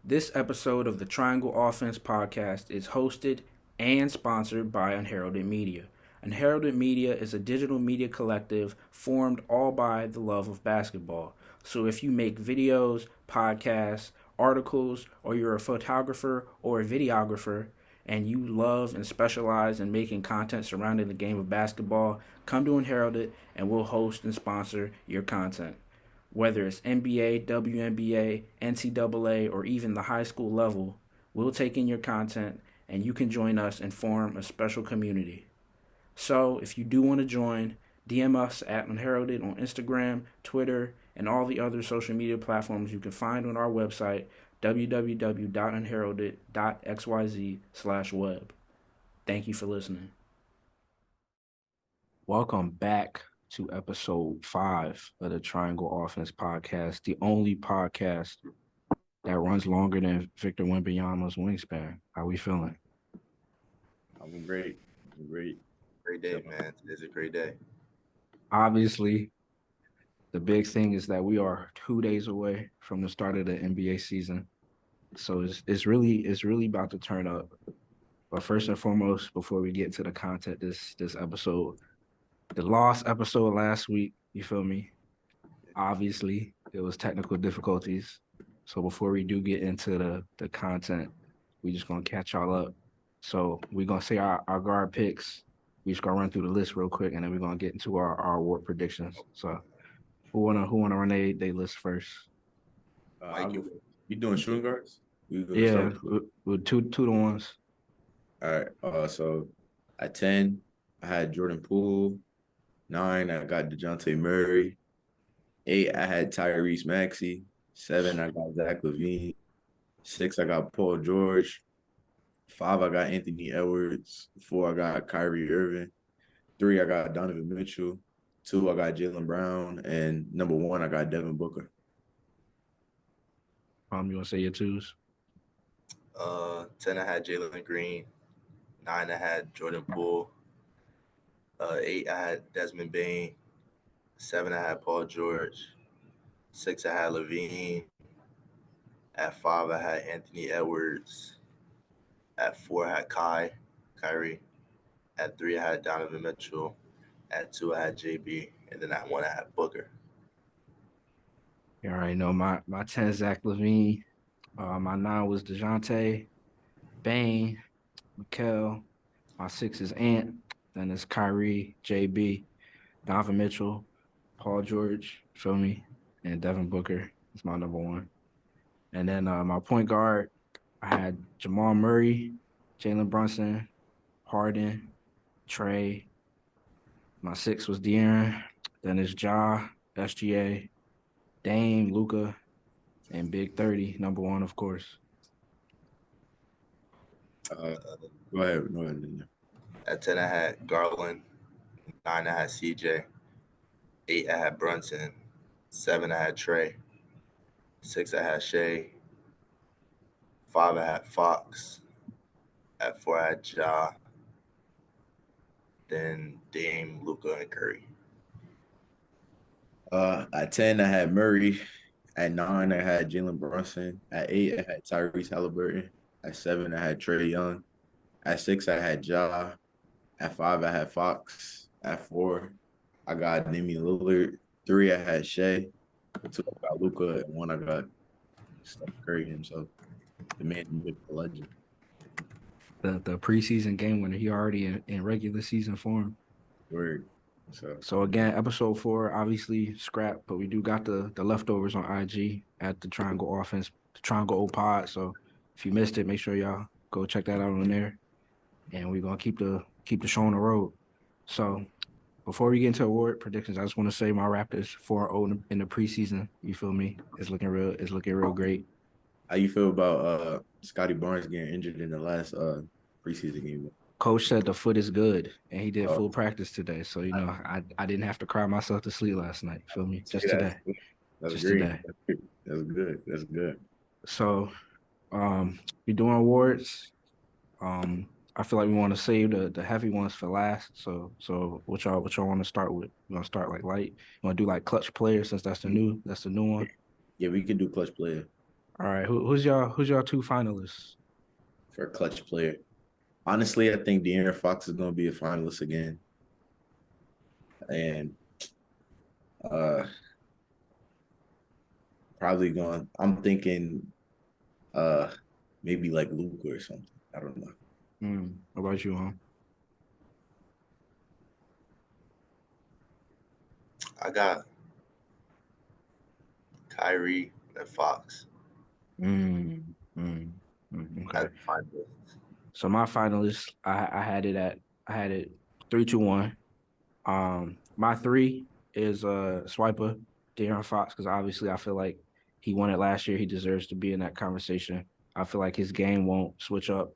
This episode of the Triangle Offense podcast is hosted and sponsored by Unheralded Media. Unheralded Media is a digital media collective formed all by the love of basketball. So if you make videos, podcasts, articles, or you're a photographer or a videographer, and you love and specialize in making content surrounding the game of basketball, come to Unheralded and we'll host and sponsor your content. Whether it's NBA, WNBA, NCAA, or even the high school level, we'll take in your content and you can join us and form a special community. So if you do want to join, DM us at Unheralded on Instagram, Twitter, and all the other social media platforms you can find on our website, www.unheralded.xyz/web. Thank you for listening. Welcome back to episode 5 of the Triangle Offense podcast, the only podcast that runs longer than Victor Wembanyama's wingspan. How we feeling? I'm great. Great day, man. Today's a great day. Obviously, the big thing is that we are 2 days away from the start of the NBA season. So it's really about to turn up. But first and foremost, before we get to the content this episode, the lost episode last week, you feel me? Obviously, it was technical difficulties. So before we do get into the content, we just gonna catch y'all up. So we're gonna say our guard picks. We just gonna run through the list real quick, and then we're gonna get into our award predictions. So who wanna run they list first? Mike, you doing shooting guards? Yeah, with two to ones. All right. So at 10, I had Jordan Poole. 9, I got DeJounte Murray. 8, I had Tyrese Maxey. 7, I got Zach LaVine. 6, I got Paul George. 5, I got Anthony Edwards. 4, I got Kyrie Irving. 3, I got Donovan Mitchell. 2, I got Jaylen Brown. And number 1, I got Devin Booker. You want to say your twos? 10, I had Jalen Green. 9, I had Jordan Poole. 8, I had Desmond Bain. 7, I had Paul George. 6, I had Levine. At 5, I had Anthony Edwards. At 4, I had Kyrie. At 3, I had Donovan Mitchell. At 2, I had JB. And then at 1, I had Booker. You already know my 10 Zach LaVine. My 9 was DeJounte, Bain, Mikal. My 6 is Ant. Then it's Kyrie, JB, Donovan Mitchell, Paul George, feel me, and Devin Booker is my number 1. And then my point guard, I had Jamal Murray, Jalen Brunson, Harden, Trey. My 6 was De'Aaron. Then it's Ja, SGA, Dame, Luka, and Big 30, number 1, of course. Go ahead. At 10, I had Garland. 9, I had CJ. 8, I had Brunson. 7, I had Trey. 6, I had Shea. 5, I had Fox. At 4, I had Ja. Then Dame, Luka, and Curry. At 10, I had Murray. At 9, I had Jalen Brunson. At 8, I had Tyrese Halliburton. At 7, I had Trey Young. At 6, I had Ja. At 5, I had Fox. At 4, I got Damian Lillard. 3, I had Shea. 2, I got Luka. And 1, I got Steph Curry himself. The man, the legend. The preseason game winner. He already in regular season form. Word. So again, episode 4, obviously scrap, but we do got the leftovers on IG at the Triangle Offense, the Triangle O Pod. So if you missed it, make sure y'all go check that out on there. And we're gonna keep the show on the road. So before we get into award predictions, I just want to say my Raptors 4-0 in the preseason. You feel me? It's looking real great. How you feel about Scotty Barnes getting injured in the last preseason game? Coach said the foot is good, and he did full practice today. So, you know, I didn't have to cry myself to sleep last night. Feel me? Just today. That's just great. Today. That's good. That's good. So, we're doing awards. I feel like we want to save the heavy ones for last. So what y'all want to start with? You want to start light? You want to do clutch player since that's the new one? Yeah, we can do clutch player. All right, who's y'all two finalists? for a clutch player. Honestly, I think De'Aaron Fox is going to be a finalist again, and uh, probably going. I'm thinking uh maybe like Luca or something. I don't know. What about you, huh? I got Kyrie and Fox Mm, mm, as okay. finalists. So my finalists, I had it 3-2-1. My three is Swiper, De'Aaron Fox, because obviously I feel like he won it last year. He deserves to be in that conversation. I feel like his game won't switch up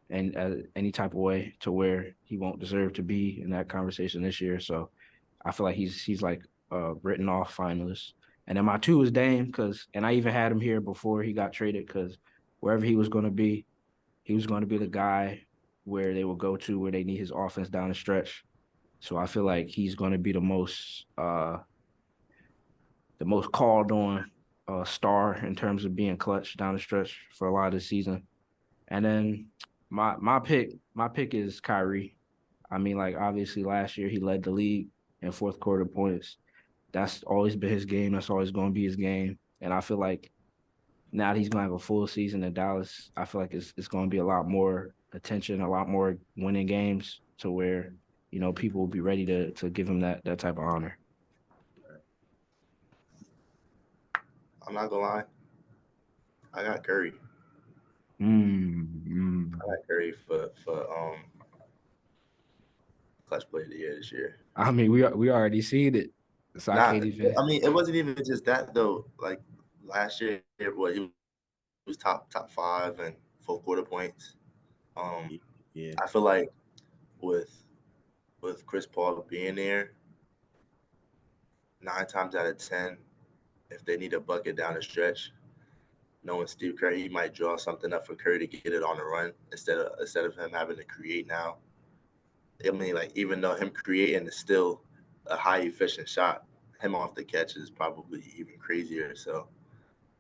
in any type of way to where he won't deserve to be in that conversation this year. So I feel like he's like written off finalist. And then my two is Dame, and I even had him here before he got traded, because wherever he was going to be the guy where they will go to where they need his offense down the stretch. So I feel like he's going to be the most called on star in terms of being clutch down the stretch for a lot of the season. And then my pick is Kyrie. I mean, like obviously last year he led the league in fourth quarter points. That's always been his game. That's always going to be his game. And I feel like now that he's going to have a full season in Dallas, I feel like it's going to be a lot more attention, a lot more winning games to where people will be ready to give him that type of honor. I'm not gonna lie, I got Curry. I Mm. got Curry for clutch player of the year this year. I mean, we already seen it, so I Not, can't even. I mean, it wasn't even just that though. Like last year, he was top five and fourth quarter points. Um, Yeah, I feel like with Chris Paul being there, 9 times out of 10, if they need a bucket down the stretch, knowing Steve Kerr, he might draw something up for Curry to get it on the run instead of him having to create now. I mean, like even though him creating is still a high efficient shot, him off the catch is probably even crazier. So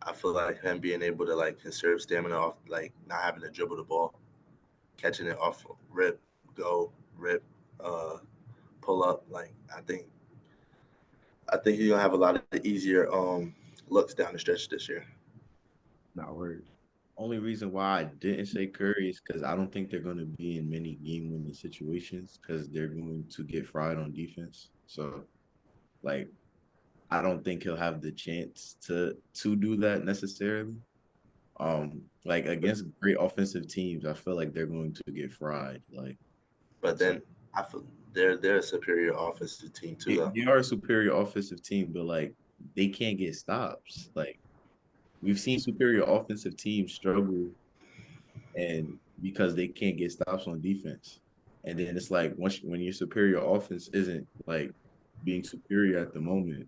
I feel like him being able to like conserve stamina off like not having to dribble the ball, catching it off rip, go, rip, uh, pull up. Like I think he's gonna have a lot of easier looks down the stretch this year. Not words. only reason why I didn't say Curry is because I don't think they're going to be in many game-winning situations because they're going to get fried on defense. So, like, I don't think he'll have the chance to do that necessarily. Like against great offensive teams, I feel like they're going to get fried. Like, But so then I feel they're a superior offensive team too, though. they are a superior offensive team, but like they can't get stops. Like we've seen superior offensive teams struggle and because they can't get stops on defense. And then it's like when your superior offense isn't like being superior at the moment,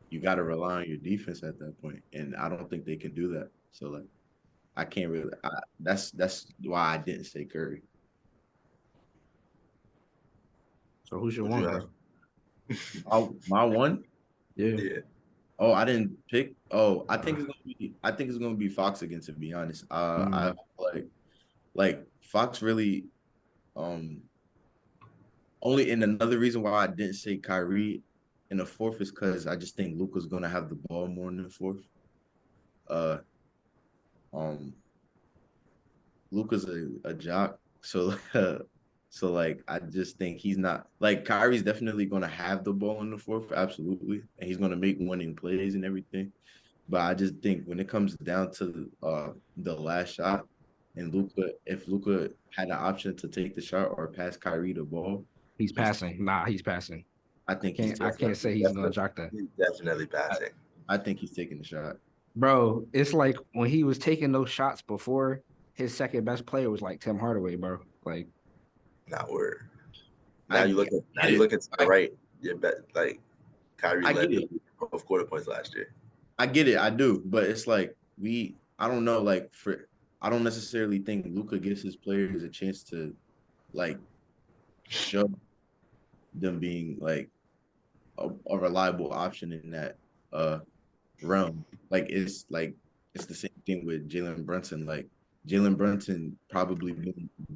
you got to rely on your defense at that point. And I don't think they can do that. So like I can't really. That's why I didn't say Curry. So who's your Would you one, have? bro? My one. Yeah. Yeah, Oh, I didn't pick. Oh, I think it's gonna be. I think it's gonna be Fox again. To be honest, I Mm. like Fox really. Um, Only and another reason why I didn't say Kyrie in the fourth is because I just think Luka's gonna have the ball more in the fourth. Uh, um, Luka's a jock, so so like I just think he's not like Kyrie's definitely gonna have the ball in the fourth, absolutely, and he's gonna make winning plays and everything. But I just think when it comes down to the last shot, and if Luka had an option to take the shot or pass Kyrie the ball, He's he's passing. Nah, he's passing. I I think he's can't I taking can't say he's gonna definitely, jock that. he's definitely I, passing. I think he's taking the shot. Bro, it's like when he was taking those shots before, his second best player was like Tim Hardaway, bro. Like Not word. I Now get you it. look at to the right. You bet like Kyrie I get led the it. league fourth quarter points last year. I get it. I do. But it's like I don't know, I don't necessarily think Luca gives his players a chance to like show them being like a reliable option in that uh realm. Like it's like it's the same thing with Jalen Brunson. Like Jalen Brunson probably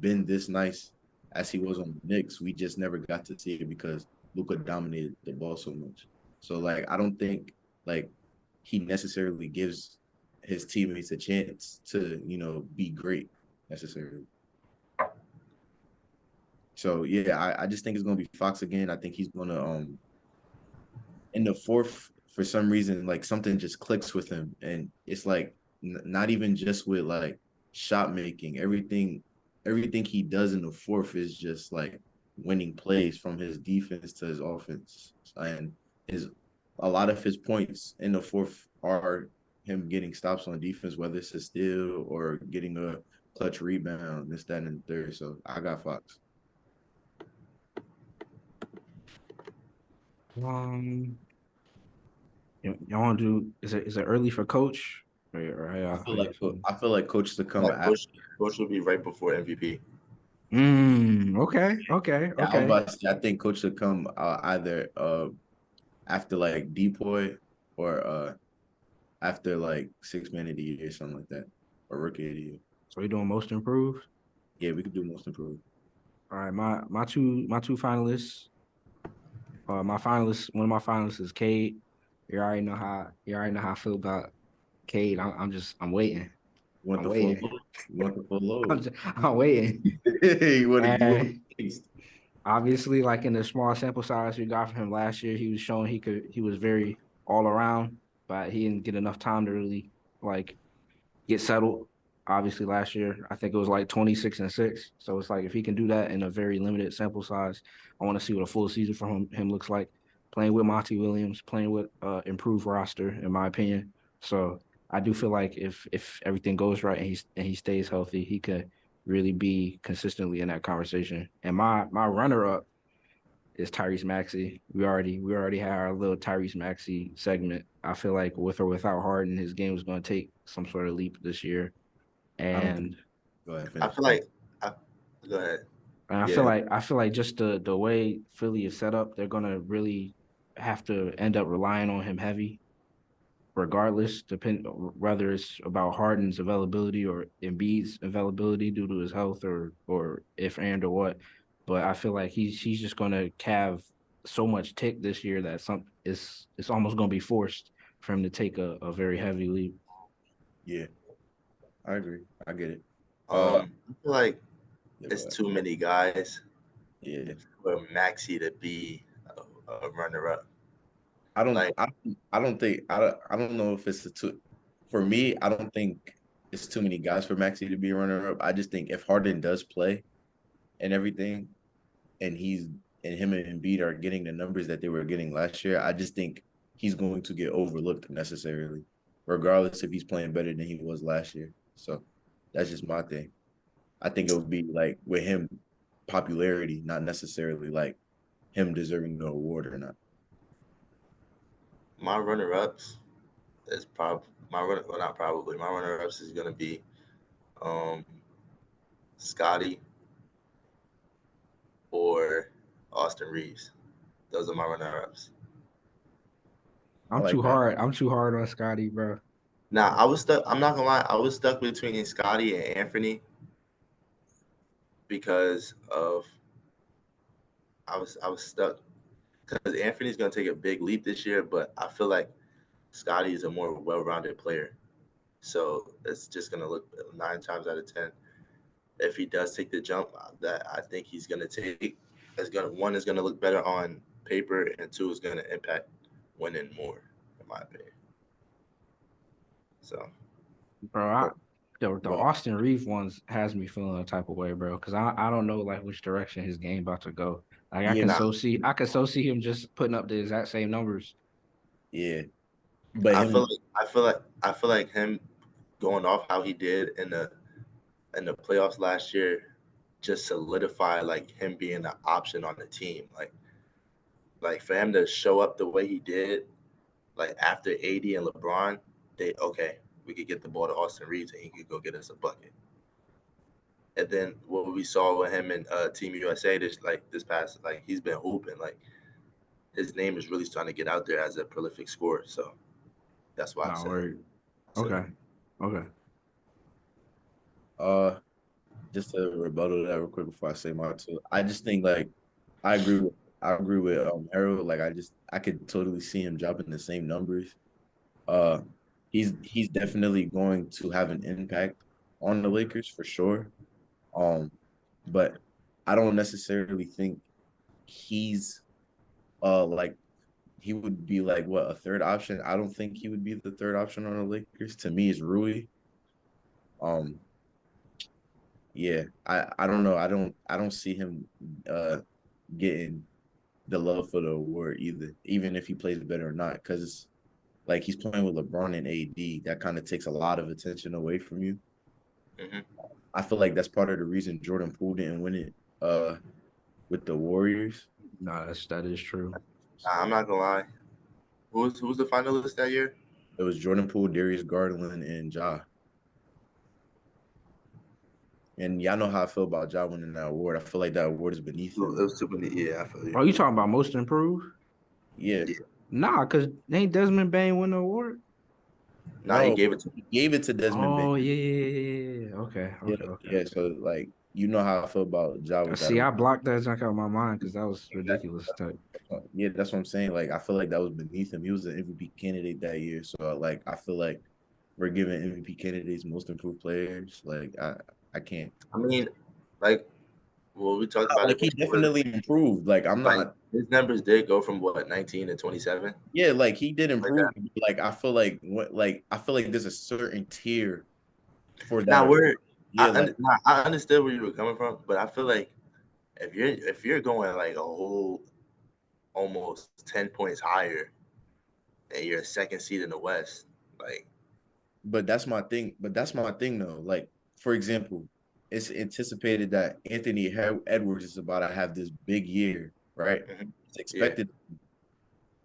been this nice as he was on the Knicks. We just never got to see it because Luka dominated the ball so much. So like I don't think like he necessarily gives his teammates a chance to, be great necessarily. So yeah, I just think it's gonna be Fox again. I think he's gonna in the fourth, for some reason, like something just clicks with him, and it's like not even just with like shot making. Everything he does in the fourth is just like winning plays from his defense to his offense, and his a lot of his points in the fourth are him getting stops on defense, whether it's a steal or getting a clutch rebound, this, that, and the third. So I got Fox. Um, y'all want to do? Is it early for Coach? Or I how feel y'all like feeling? I feel like coach to come Like after. coach will be right before MVP. Okay. Okay. Yeah, I'm Okay. about to say, I think coach should come either after like Depoy or after like six man of the year, something like that, or rookie of the year. So we doing most improved. Yeah, we could do most improved. All right. My two finalists. My finalists. One of my finalists is Cade. You already know how I feel about Cade. I'm waiting. You want I'm the full waiting. load? You want the full load? I'm waiting. You want And the taste? obviously, like in the small sample size we got from him last year, he was showing he was very all around, but he didn't get enough time to really like get settled. Obviously, last year I think it was like 26-6. So it's like if he can do that in a very limited sample size, I want to see what a full season from him looks like. Playing with Monty Williams, playing with improved roster, in my opinion. So I do feel like if everything goes right and he stays healthy, he could really be consistently in that conversation. And my runner up is Tyrese Maxey. We already had our little Tyrese Maxey segment. I feel like with or without Harden, his game was going to take some sort of leap this year. I don't think. And Go ahead, I finish. feel like I go ahead. and Yeah, I feel like just the way Philly is set up, they're gonna really have to end up relying on him heavy, regardless, depend whether it's about Harden's availability or Embiid's availability due to his health or if and or what. But I feel like he's just gonna have so much tick this year that it's almost gonna be forced for him to take a very heavy leap. yeah, I agree. I get it. I feel like Yeah, go it's ahead. too many guys Yeah, for Maxi to be a runner up. I don't. Like I don't think. I don't know if it's a two. For me, I don't think it's too many guys for Maxi to be a runner up. I just think if Harden does play and everything, and him and Embiid are getting the numbers that they were getting last year, I just think he's going to get overlooked necessarily, regardless if he's playing better than he was last year. So that's just my thing. I think it would be like with him popularity, not necessarily like him deserving the award or not. my runner ups is probably my run well not probably my runner ups is gonna be um Scotty or Austin Reeves. Those are my runner ups. I I'm too like that. hard. I'm too hard on Scotty, bro. Now I was stuck. I'm not gonna lie. I was stuck between Scotty and Anthony because of I was stuck because Anthony's gonna take a big leap this year, but I feel like Scotty is a more well-rounded player. So it's just gonna look 9 times out of 10. If he does take the jump that I think he's gonna take, is gonna one is gonna look better on paper, and two is gonna impact winning more, in my opinion. So Bro, But the well, Austin Reeve ones has me feeling a type of way, bro. Because I don't know like which direction his game about to go. Like yeah, nah, I can so see him just putting up the exact same numbers. yeah. But I feel him, like I feel like I feel like him going off how he did in the playoffs last year just solidify like him being an option on the team. Like for him to show up the way he did, like after AD and LeBron, they okay, we could get the ball to Austin Reeves and he could go get us a bucket. And then what we saw with him in Team USA this past like he's been hooping like his name is really starting to get out there as a prolific scorer. So that's why I No said word. to Okay. Okay. Just to rebuttal that real quick before I say my two. I just think like I agree with Harold. Like I could totally see him dropping the same numbers. Uh he's definitely going to have an impact on the Lakers for sure. Um, but I don't necessarily think he's like he would be like what, a third option. I don't think he would be the third option on the Lakers. To me, it's Rui. Um, yeah, I don't know. I don't see him getting the love for the award either, even if he plays better or not, because like he's playing with LeBron and AD. That kind of takes a lot of attention away from you. Hmm. I feel like that's part of the reason Jordan Poole didn't win it with the Warriors. No, that is true. Nah, I'm not gonna lie. Who's the finalist that year? It was Jordan Poole, Darius Garland, and Ja. And y'all know how I feel about Ja winning that award. I feel like that award is beneath It him. was too many. Yeah, I feel you. Oh, you talking about most improved? Yeah. Yeah. Nah, cause ain't Desmond Bain win the award? Nah, he No, gave it to. he gave it to Desmond Bain. Oh yeah. Okay, Yeah, okay. yeah. So like you know how I feel about Ja with that See, I award. blocked that junk out of my mind because that was Exactly. ridiculous. Type. Yeah, that's what I'm saying. Like I feel like that was beneath him. He was an MVP candidate that year. So like I feel like we're giving MVP candidates most improved players. Like I can't. I mean, like, well, we talked about Like it he before. definitely improved. Like I'm Like not. his numbers did go from what 19 to 27, Yeah, like he did like improve. that. Like I feel like what like I feel like there's a certain tier for that Now award. where Yeah, like I understood where you were coming from, but I feel like if you're going like a whole almost 10 points higher and you're a second seed in the West, like but that's my thing. But that's my thing though. Like, for example, it's anticipated that Anthony Edwards is about to have this big year, right? mhm, It's yeah, expected.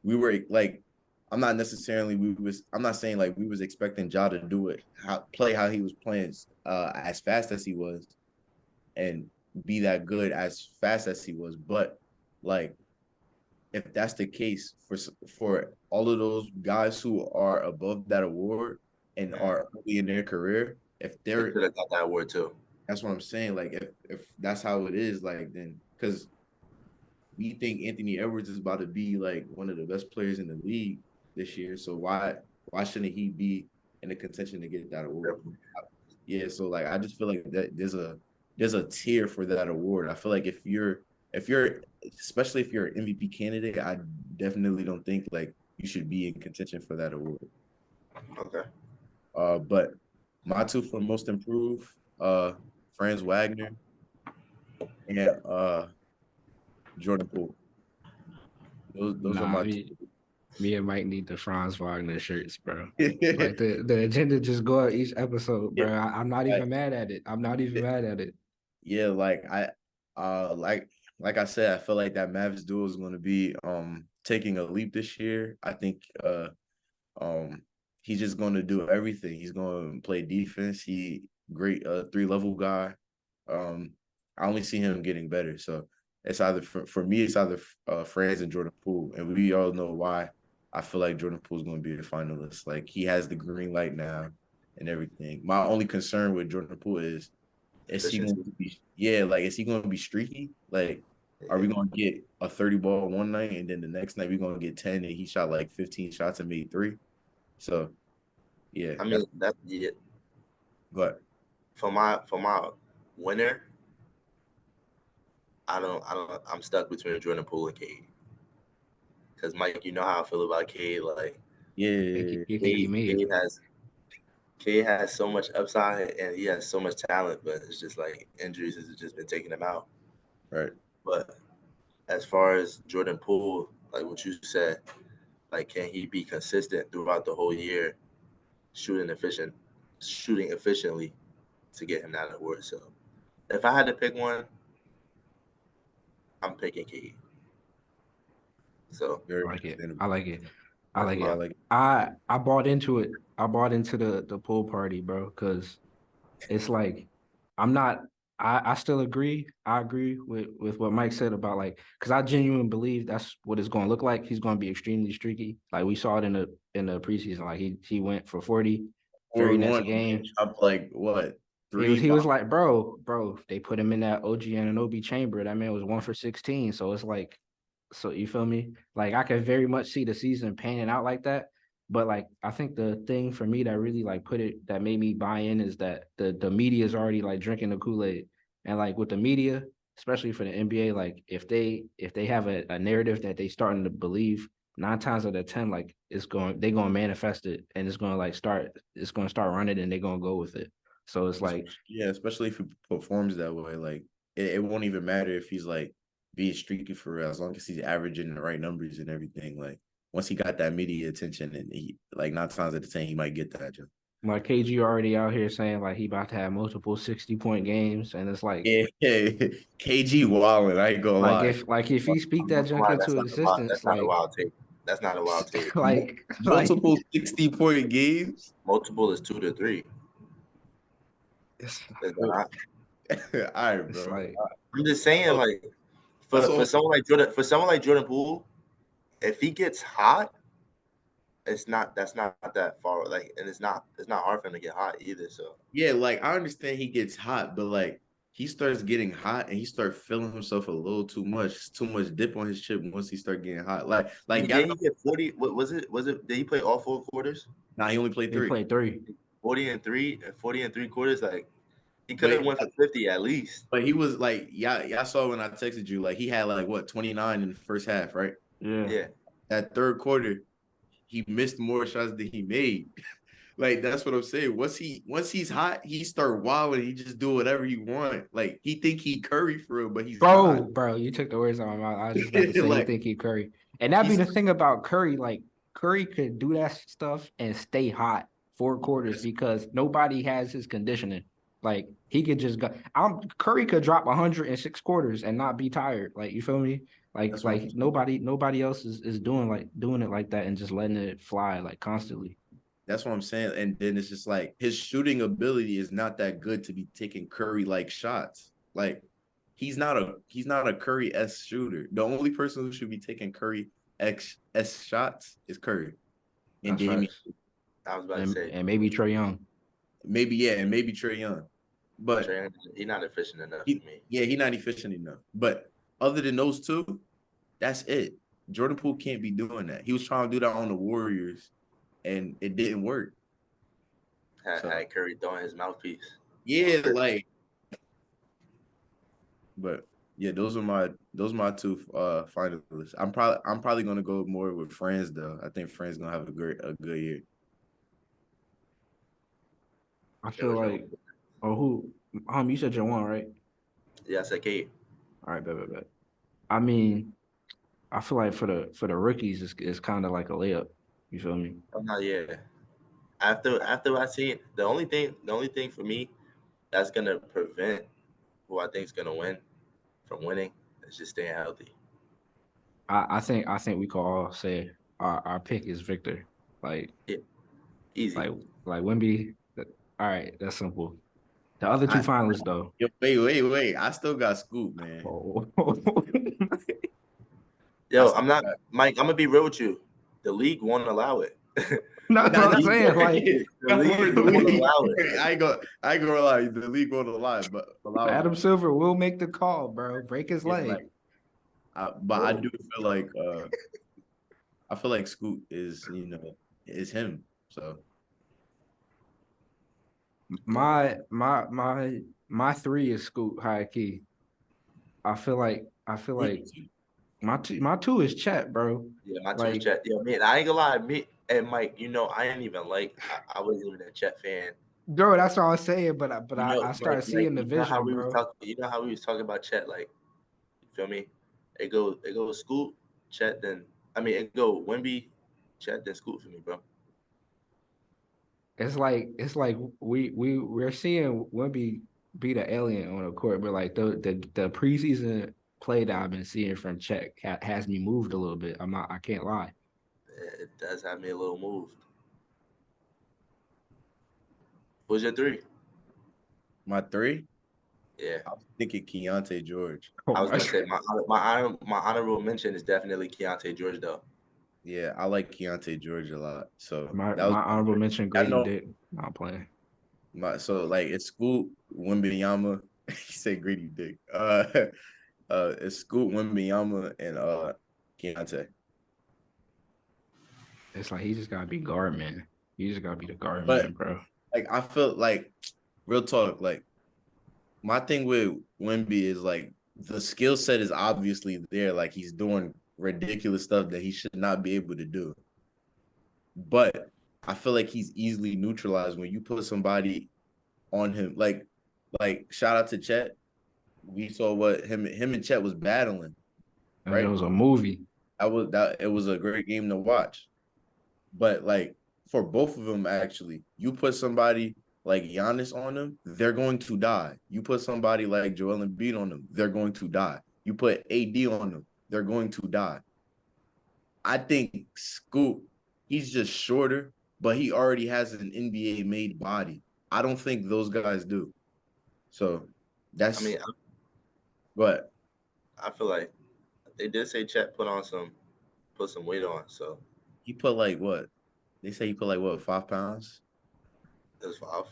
We were like, I'm not saying like we was expecting Ja to do it, play how he was playing, as fast as he was, and be that good as fast as he was. But like, if that's the case for all of those guys who are above that award and mhm, are early in their career, if they they're could have got that award too. that's what I'm saying. Like if that's how it is, like then because we think Anthony Edwards is about to be like one of the best players in the league this year. So why shouldn't he be in the contention to get that award? Yeah, so like I just feel like that there's a tier for that award. I feel like if you're especially if you're an MVP candidate, I definitely don't think like you should be in contention for that award. Okay. But my two for most improved, Franz Wagner and Jordan Poole. Those are Nah, my two. me and Mike need the Franz Wagner shirts, bro. yeah, Like the agenda just go out each episode, bro. I'm not like, even mad at it. I'm not even mad at it. yeah, like like I said, I feel like that Mavs duo is going to be taking a leap this year. I think um he's just going to do everything. He's going to play defense. He great 3 level guy. Um I only see him getting better. So it's either for me it's either Franz and Jordan Poole, and we all know why I feel like Jordan Poole is going to be a finalist. Like he has the green light now and everything. My only concern with Jordan Poole is he going Efficiency. to be like is he going to be streaky? Like are Yeah. we going to get a 30 ball one night and then the next night we're going to get 10 and he shot like 15 shots and made 3? So, yeah, I that's mean that yeah, but for my winner, I'm stuck between Jordan Poole and Cade. Because Mike, you know how I feel about Cade. Like yeah, You think he Cade, made? Cade has so much upside and he has so much talent, but it's just like injuries has just been taking him out. right. But as far as Jordan Poole, like what you said, like can he be consistent throughout the whole year, shooting efficiently to get him that award? So if I had to pick one, I'm picking Cade. So I Very like it. I understandable. like it. I that's like Yeah, I my it. like it. I bought into it. I bought into the pool party, bro, because it's like I'm not I still agree. I agree with what Mike said about like because I genuinely believe that's what it's gonna look like. He's gonna be extremely streaky. Like we saw it in the preseason. Like he went for 40 very next 4-1, game. up like what? He 3, was 5. like, bro, they put him in that OG Anunoby chamber. That man was 1 for 16. So it's like, so you feel me? Like I could very much see the season panning out like that. But like I think the thing for me that really like that made me buy in is that the media is already like drinking the Kool-Aid. And like with the media, especially for the NBA, like if they have a narrative that they starting to believe, 9 times out of 10, like they're gonna manifest it and it's gonna start running and they're gonna go with it. So it's like, Yeah, especially if he performs that way. Like it won't even matter if he's like being streaky for real, as long as he's averaging the right numbers and everything. Like once he got that media attention, and he like 9 times out of 10 he might get that. Just. like KG already out here saying like he about to have multiple 60-point games, and it's Yeah, KG wilding. I ain't gonna lie. like if he speak I'm that not gonna junk lie, into existence, that's not a like wild take. That's not a wild take. like Multiple 60-point games. Multiple is 2 to 3. it's Is that not? All right, it's bro. like I'm just saying, like That's for all. someone like Jordan Poole, if he gets hot, that's not that far. Like, and it's not hard for him to get hot either. So Yeah, like I understand he gets hot, but like he starts getting hot and he starts feeling himself a little too much. It's too much dip on his chip once he start getting hot. Like y'all did know, he get 40? What was it? Was it? Did he play all 4 quarters? nah, he only played he 3. played 3. 40 and 3 quarters. Like he could But have went for 50 at least. but he was like, y'all saw when I texted you, like he had like what 29 in the first half, right? Yeah. Yeah. That third quarter, he missed more shots than he made. Like that's what I'm saying. Once he's hot, he start wilding. He just do whatever he want. Like he think he Curry for real, but he's not. Bro, you took the words out of my mouth. I was just about to say he Like think he Curry. And that'd be he's the thing about Curry. Like Curry could do that stuff and stay hot 4 quarters because nobody has his conditioning. Like he could just go. Curry could drop 106 quarters and not be tired. Like you feel me? that's what I'm Like nobody else is doing it like that and just letting it fly like constantly. That's what I'm saying. And then it's just like his shooting ability is not that good to be taking Curry like shots. Like he's not a Curry S shooter. The only person who should be taking Curry X S shots is Curry and That's Damian. facts. I was about to say, And maybe Trey Young. Maybe yeah, and maybe Trey Young. But he's not efficient enough for me. he's not efficient enough. But other than those two, that's it. Jordan Poole can't be doing that. He was trying to do that on the Warriors, and it didn't work. So Had Curry throwing his mouthpiece. yeah, like, but yeah, those are my two finalists. I'm probably gonna go more with Franz though. I think Franz gonna have a good year. I feel like, who? You said your one, right? Yeah, I said Kate. All right, bet. I mean, I feel like for the rookies, it's kind of like a layup. You feel me? Oh no, yeah. After I see it, the only thing for me that's gonna prevent who I think is gonna win from winning is just staying healthy. I think we can all say our pick is Victor. Like Yeah, easy. like Wemby. All right, that's simple. The other two finalists though. Yo, wait. I still got Scoop, man. Oh. Yo, I'm not Mike. I'm gonna be real with you. The league won't allow it. No, that's what I'm saying. Like the league won't allow it. I ain't gonna lie. The league won't allow, but Adam Silver will make the call, bro. Break his leg. Like, but I do feel like Scoot is is him. So my 3 is Scoot high key. I feel like my 2 is Chet, bro. Yeah, my 2 is Chet. Yo, man, I ain't gonna lie. Me and Mike, I ain't even I wasn't even a Chet fan. Bro, that's what I was saying, but I started seeing the vision, bro. You know how we was talking about Chet, like, you feel me? It goes Scoot, Chet, then it go Wemby, Chet, then Scoot for me, bro. It's like we're seeing Wemby be the alien on the court, but like the preseason play that I've been seeing from Chet has me moved a little bit. I can't lie. It does have me a little moved. Who's your 3? my 3. Yeah, I was thinking Keontae George. I was gonna say my honorable mention is definitely Keontae George though. Yeah, I like Keontae George a lot. So My that was honorable mention, I Grady know Dick. Not playing. it's Scoot Wembanyama. He said Greedy Dick. It's Scoot Wembanyama and Keontae. It's like he just gotta be guard man. He just gotta be the guard But man, bro. like I feel like real talk, like my thing with Wemby is like the skill set is obviously there. Like he's doing ridiculous stuff that he should not be able to do. But I feel like he's easily neutralized when you put somebody on him. Like shout out to Chet. We saw what him and Chet was battling, And it right? was a movie. That it was a great game to watch. But like for both of them, actually, you put somebody like Giannis on them, they're going to die. You put somebody like Joel Embiid on them, they're going to die. You put AD on them, they're going to die. I think Scoot, he's just shorter, but he already has an NBA made body. I don't think those guys do. So I that's mean, what I feel like they did say Chet put some weight on, so he put like what? They say he put like what, 5 pounds? it was 5.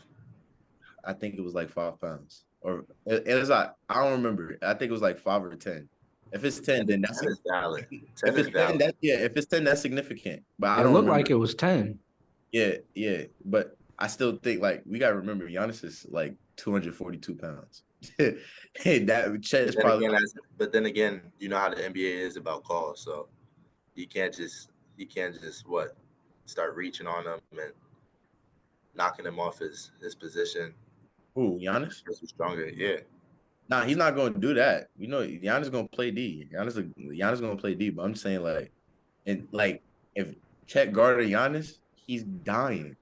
I think it was like 5 pounds, or it was like I don't remember. I think it was like 5 or 10. If it's 10, then that's 10 is valid. 10 if is it's 10, valid. that's yeah. If it's 10, that's significant. But I It don't looked like remember. it was 10. Yeah, yeah. But I still think like we gotta remember Giannis is like 242 pounds. Hey, that Chet is Then probably again, but then again, you know how the NBA is about calls, so you can't just what start reaching on him and knocking him off his position who Giannis. because he's stronger. Yeah, Nah, he's not going to do that. You know, Giannis gonna play D. Giannis gonna play D. But I'm saying like if Chet guarded Giannis, he's dying.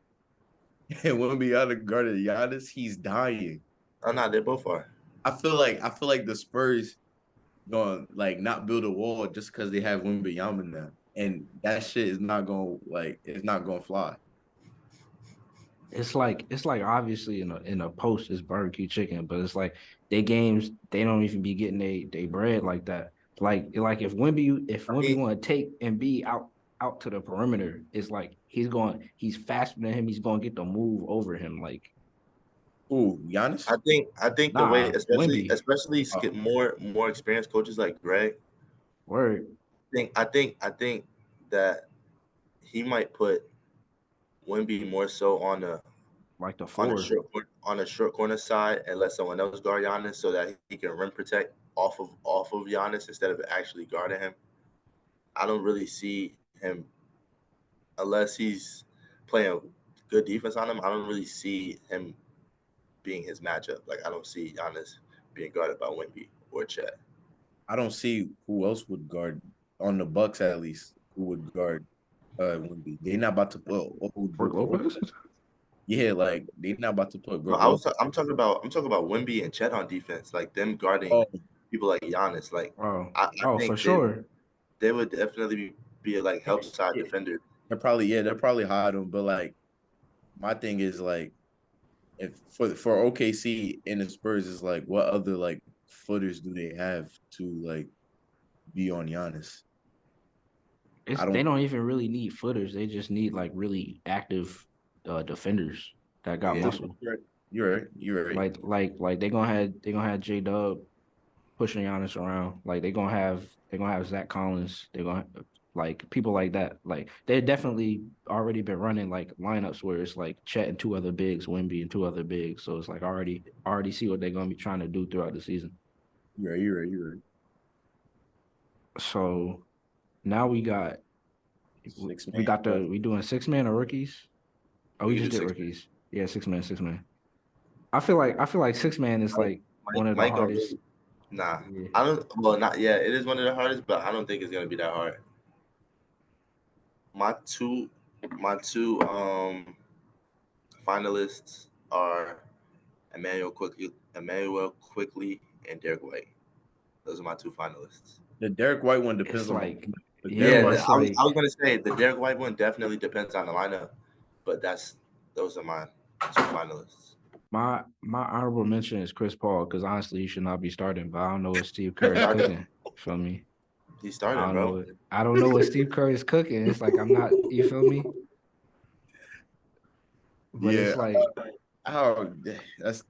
And when Giannis guarded Giannis, he's dying. oh no, they both are. I feel like the Spurs gonna like not build a wall just because they have Wembanyama now, and that shit is not gonna it's not gonna fly. It's like obviously in a post is barbecue chicken, but it's like they games they don't even be getting they bread like that. Like I Wimby mean, want to take and be out to the perimeter, it's like he's faster than him. He's going to get the move over him. Like Ooh, Giannis. I think the way, nah, Wimby especially Uh, more experienced coaches like Greg, word I think that he might put Wimby more so like the on a four. short corner side and let someone else guard Giannis so that he can rim protect off of Giannis instead of actually guarding him. I don't really see him unless he's playing good defense on him. I don't really see him being his matchup. Like I don't see Giannis being guarded by Wimby or Chet. I don't see who else would guard on the Bucks at least who would guard Wemby. They not about to put Brook Lopez. yeah, like they not about to put No, Brook Lopez. I'm talking about Wimby and Chet on defense, like them guarding Oh, people like Giannis. Like I Oh, for think sure. they would definitely be like help side yeah, defender. they're probably hide him, but like my thing is like if for OKC and the Spurs is like what other like footers do they have to like be on Giannis? I They don't. don't even really need footers. They just need like really active defenders that got Yeah, No, muscle. you're right. You're right. Like they gonna have J Dub pushing Giannis around. Like they gonna have Zach Collins. They're gonna like people like that. Like they definitely already been running like lineups where it's like Chet and two other bigs, Wimby and two other bigs. So it's like already see what they're gonna be trying to do throughout the season. You're right. You're right. You're right. So now Six we man. got the we doing 6 man or rookies. Oh, we we can just do did 6 man. rookies. Yeah, 6 man, 6 man. I feel like 6 man is like one of the Mike gonna hardest. really nah. Yeah. I don't. Well, not yeah. It is one of the hardest, but I don't think it's gonna be that hard. My two, my two finalists are Emmanuel quickly, and Derek White. Those are my two finalists. The Derek White one depends It's on like, the yeah, Derek Yeah, White. it's I like was gonna say the Derek White one definitely depends on the lineup, but those are my two finalists. my honorable mention is Chris Paul because honestly, he should not be starting. But I don't know what Steve Kerr is cooking. Feel me? He's I starting, don't know. bro. I don't know what Steve Kerr is cooking. It's like I'm not. You feel me? But Yeah, it's like, how that's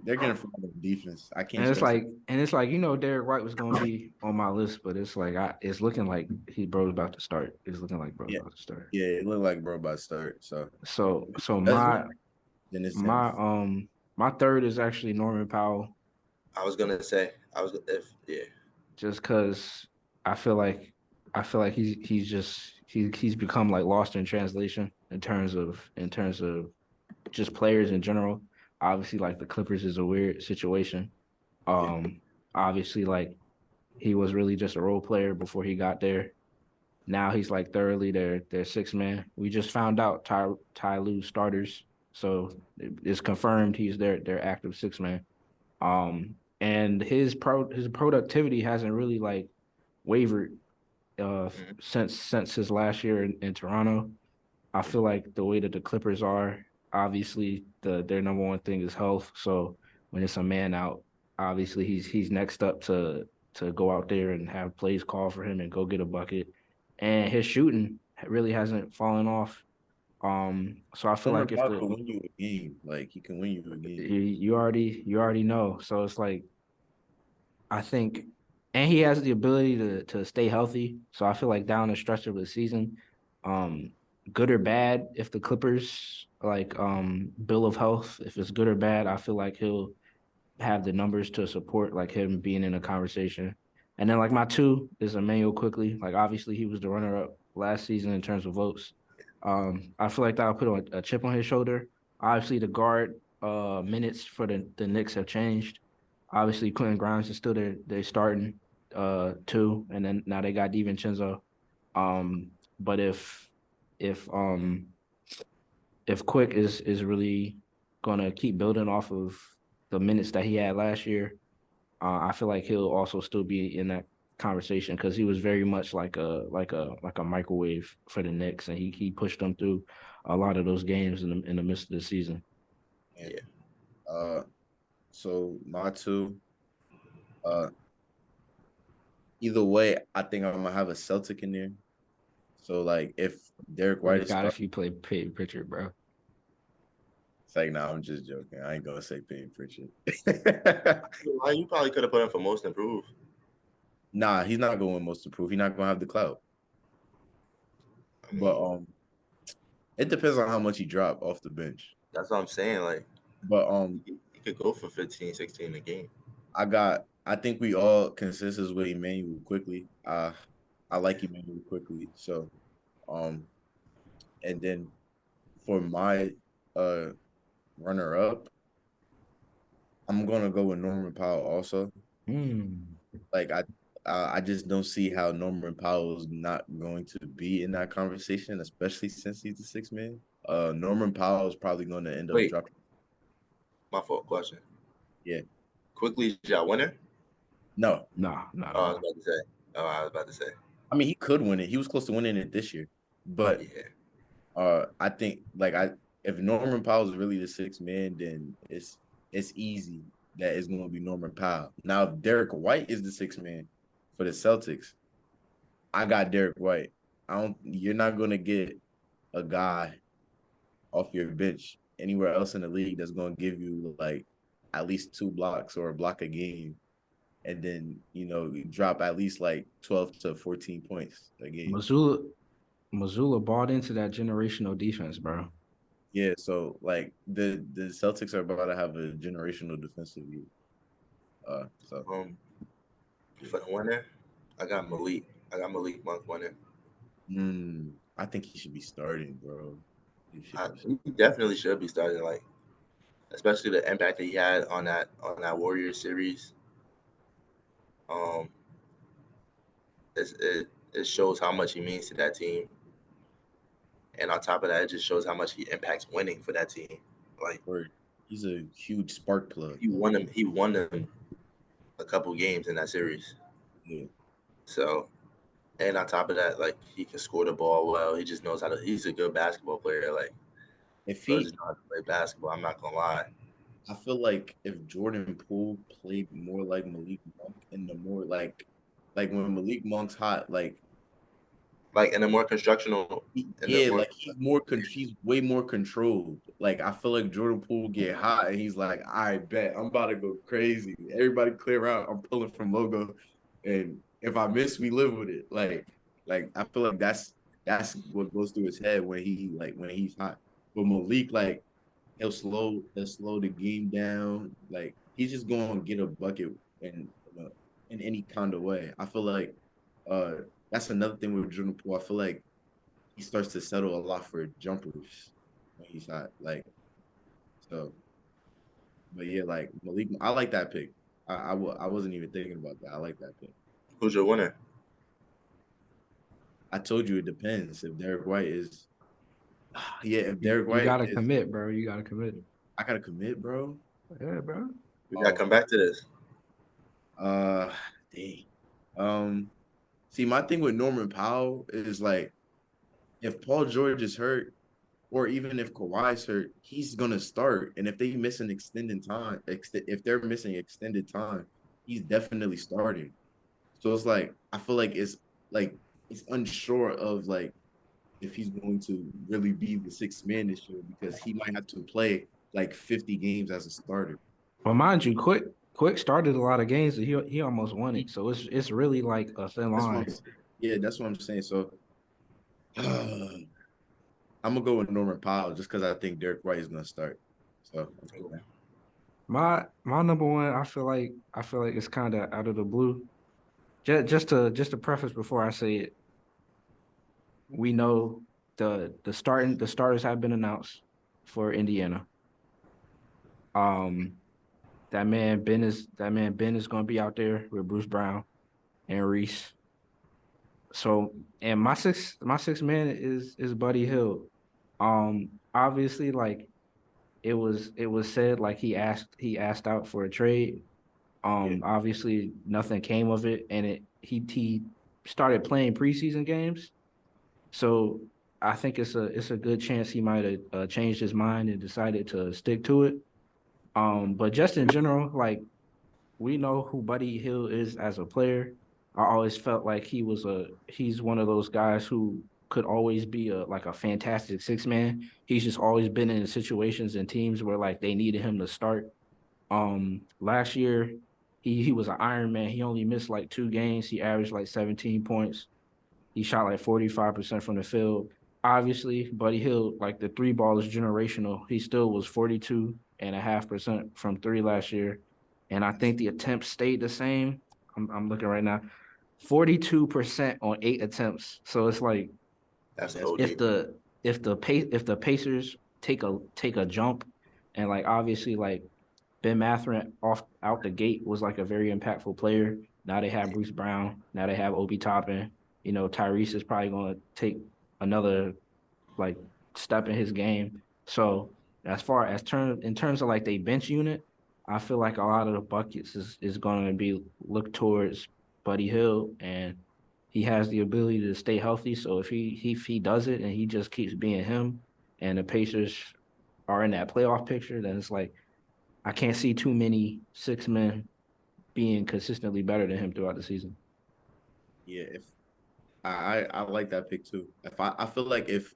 they're gonna find a defense. I and can't it's stress like, it. and it's like, Derek White was gonna be on my list, but it's like, it's looking like bro's about to start. It's looking like bro's Yeah, about to start. yeah, it looked like bro about to start. So So that's then it's him. my third is actually Norman Powell, I was gonna say just because I feel like he's become like lost in translation in terms of just players in general. Obviously, like the Clippers is a weird situation. Yeah. Obviously, like he was really just a role player before he got there. Now he's like thoroughly their six man. We just found out Ty Lue starters, so it's confirmed he's their active six man. And his productivity hasn't really like wavered Mhm. since his last year in Toronto. I feel like the way that the Clippers are, obviously their number one thing is health. So when it's a man out, obviously he's next up to go out there and have plays called for him and go get a bucket. And his shooting really hasn't fallen off. So I feel Norman like if Powell can win you a game. Like he can win you a game. you already know. So it's like I think, and he has the ability to stay healthy. So I feel like down the stretch of the season, um, good or bad, if the Clippers like bill of health, if it's good or bad, I feel like he'll have the numbers to support like him being in a conversation. And then like my two is Emmanuel quickly. Like obviously he was the runner up last season in terms of votes. I feel like that'll put a chip on his shoulder. Obviously the guard minutes for the Knicks have changed. Obviously Quentin Grimes is still there. They're starting two, and then now they got DiVincenzo. But if if Quick is really gonna keep building off of the minutes that he had last year, I feel like he'll also still be in that conversation because he was very much like a microwave for the Knicks, and he pushed them through a lot of those games in the midst of the season. And Yeah. so my two, uh, either way, I think I'm gonna have a Celtic in there. So like if Derek You White is got starting, if you play Pritchard, bro. it's like nah, I'm just joking. I ain't gonna say Payne Pritchard. Why you probably could have put him for most improved. Nah, he's not going most improved. He's not gonna have the clout. I But mean, it depends on how much he drop off the bench. that's what I'm saying. Like But he could go for 15, 16 a game. I think we all consensus with Emmanuel quickly. I like Emmanuel quickly. So um and then for my uh runner up, I'm gonna go with Norman Powell also. Hmm. Like I just don't see how Norman Powell is not going to be in that conversation, especially since he's the sixth man. Norman Powell is probably going to end up Wait, dropping. my fault. Question. Yeah, Quickly, is y'all winner? no, Nah, not Oh, at I was all. about to say. Oh, I was about to say. I mean he could win it. He was close to winning it this year, but Yeah. I think like I if Norman Powell is really the sixth man, then it's easy that it's going to be Norman Powell. Now if Derek White is the sixth man for the Celtics, I got Derek White. I don't. You're not going to get a guy off your bench anywhere else in the league that's going to give you like at least 2 blocks or a block a game, and then drop at least like 12 to 14 points a game. Missoula bought into that generational defense, bro. Yeah, so like the Celtics are about to have a generational defensive year. So Um, for the winner, I got Malik. I got Malik Monk winning. I think he should be starting, bro. He should be. He definitely should be starting. Like, especially the impact that he had on that Warriors series. Um, it shows how much he means to that team, and on top of that, it just shows how much he impacts winning for that team. Like Or he's a huge spark plug. he won them a couple games in that series. Yeah. So, and on top of that, like he can score the ball well. He just knows how to. He's a good basketball player. Like, If bro, he just know how to play basketball. I'm not gonna lie. I feel like if Jordan Poole played more like Malik Monk and the more like like when Malik Monk's hot, like Like in a more constructional, in the yeah, more like he's way more controlled. Like I feel like Jordan Poole get hot and he's like, I bet I'm about to go crazy. Everybody clear out. I'm pulling from logo, and if I miss, we live with it. Like I feel like that's what goes through his head when he's hot. But Malik, like he'll slow the game down. Like he's just going to get a bucket in any kind of way. I feel like uh that's another thing with Jordan Poole. I feel like he starts to settle a lot for jumpers when he's not like so. But yeah, like Malik, I like that pick. I wasn't even thinking about that. I like that pick. who's your winner? I told you it depends. If Derek White is, yeah, if You, Derek you White gotta is, commit, bro. You gotta commit. I gotta commit, bro. Yeah, bro. We gotta Oh, come back to this. uh, dang. See, my thing with Norman Powell is like, if Paul George is hurt, or even if Kawhi's hurt, he's gonna start. And if they miss an extended time, if they're missing extended time, he's definitely starting. So it's like I feel like it's unsure of like if he's going to really be the sixth man this year because he might have to play like 50 games as a starter. Well, mind you, Quick started a lot of games and he almost won it. So it's really like a thin That's what line. yeah, that's what I'm saying. So I'm gonna go with Norman Powell just because I think Derek White is gonna start. So let's go. My number one, I feel like it's kind of out of the blue. Just to preface before I say it, we know the starters have been announced for Indiana. Um, that man Ben is going to be out there with Bruce Brown and Reese. So and my six man is Buddy Hill. Obviously, like it was said like he asked out for a trade. Yeah, Obviously nothing came of it, and he started playing preseason games. So I think it's a good chance he might have changed his mind and decided to stick to it. But just in general, like we know who Buddy Hill is as a player. I always felt like he's one of those guys who could always be a fantastic six man. He's just always been in situations and teams where like they needed him to start. Last year he was an Iron Man. He only missed like 2 games. He averaged like 17 points. He shot like 45% from the field. Obviously, Buddy Hill, like the three ball is generational. He still was 42.5% from three last year. And I think the attempts stayed the same. I'm looking right now. 42% on 8 attempts. So it's like That's that's OD. if the Pacers take a jump and like obviously like Ben Mathurin off out the gate was like a very impactful player. Now they have Bruce Brown. Now they have Obi Toppin. Tyrese is probably going to take another like step in his game. So as far as in terms of like they bench unit, I feel like a lot of the buckets is going to be looked towards Buddy Hill, and he has the ability to stay healthy. So if he does it and he just keeps being him, and the Pacers are in that playoff picture, then it's like I can't see too many six men being consistently better than him throughout the season. yeah. If I like that pick too. If I feel like if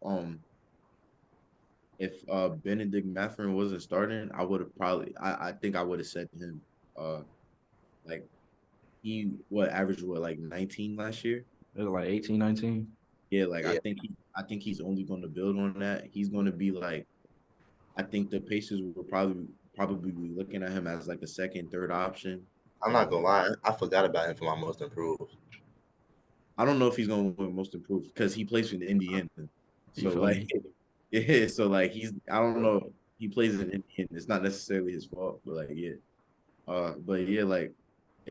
Benedict Mathurin wasn't starting, I would have probably I think I would have said him. Uh like he what averaged what like 19 last year? It was like 18, 19. Yeah, like Yeah, I think he's only going to build on that. He's going to be like I think the Pacers will probably be looking at him as like a second, third option. I'm not gonna lie. I forgot about him for my most improved. I don't know if he's going to win most improved because he plays in Indiana. You So feel like me? yeah, so like I don't know. He plays in Indiana. It's not necessarily his fault, but like yeah. But yeah, like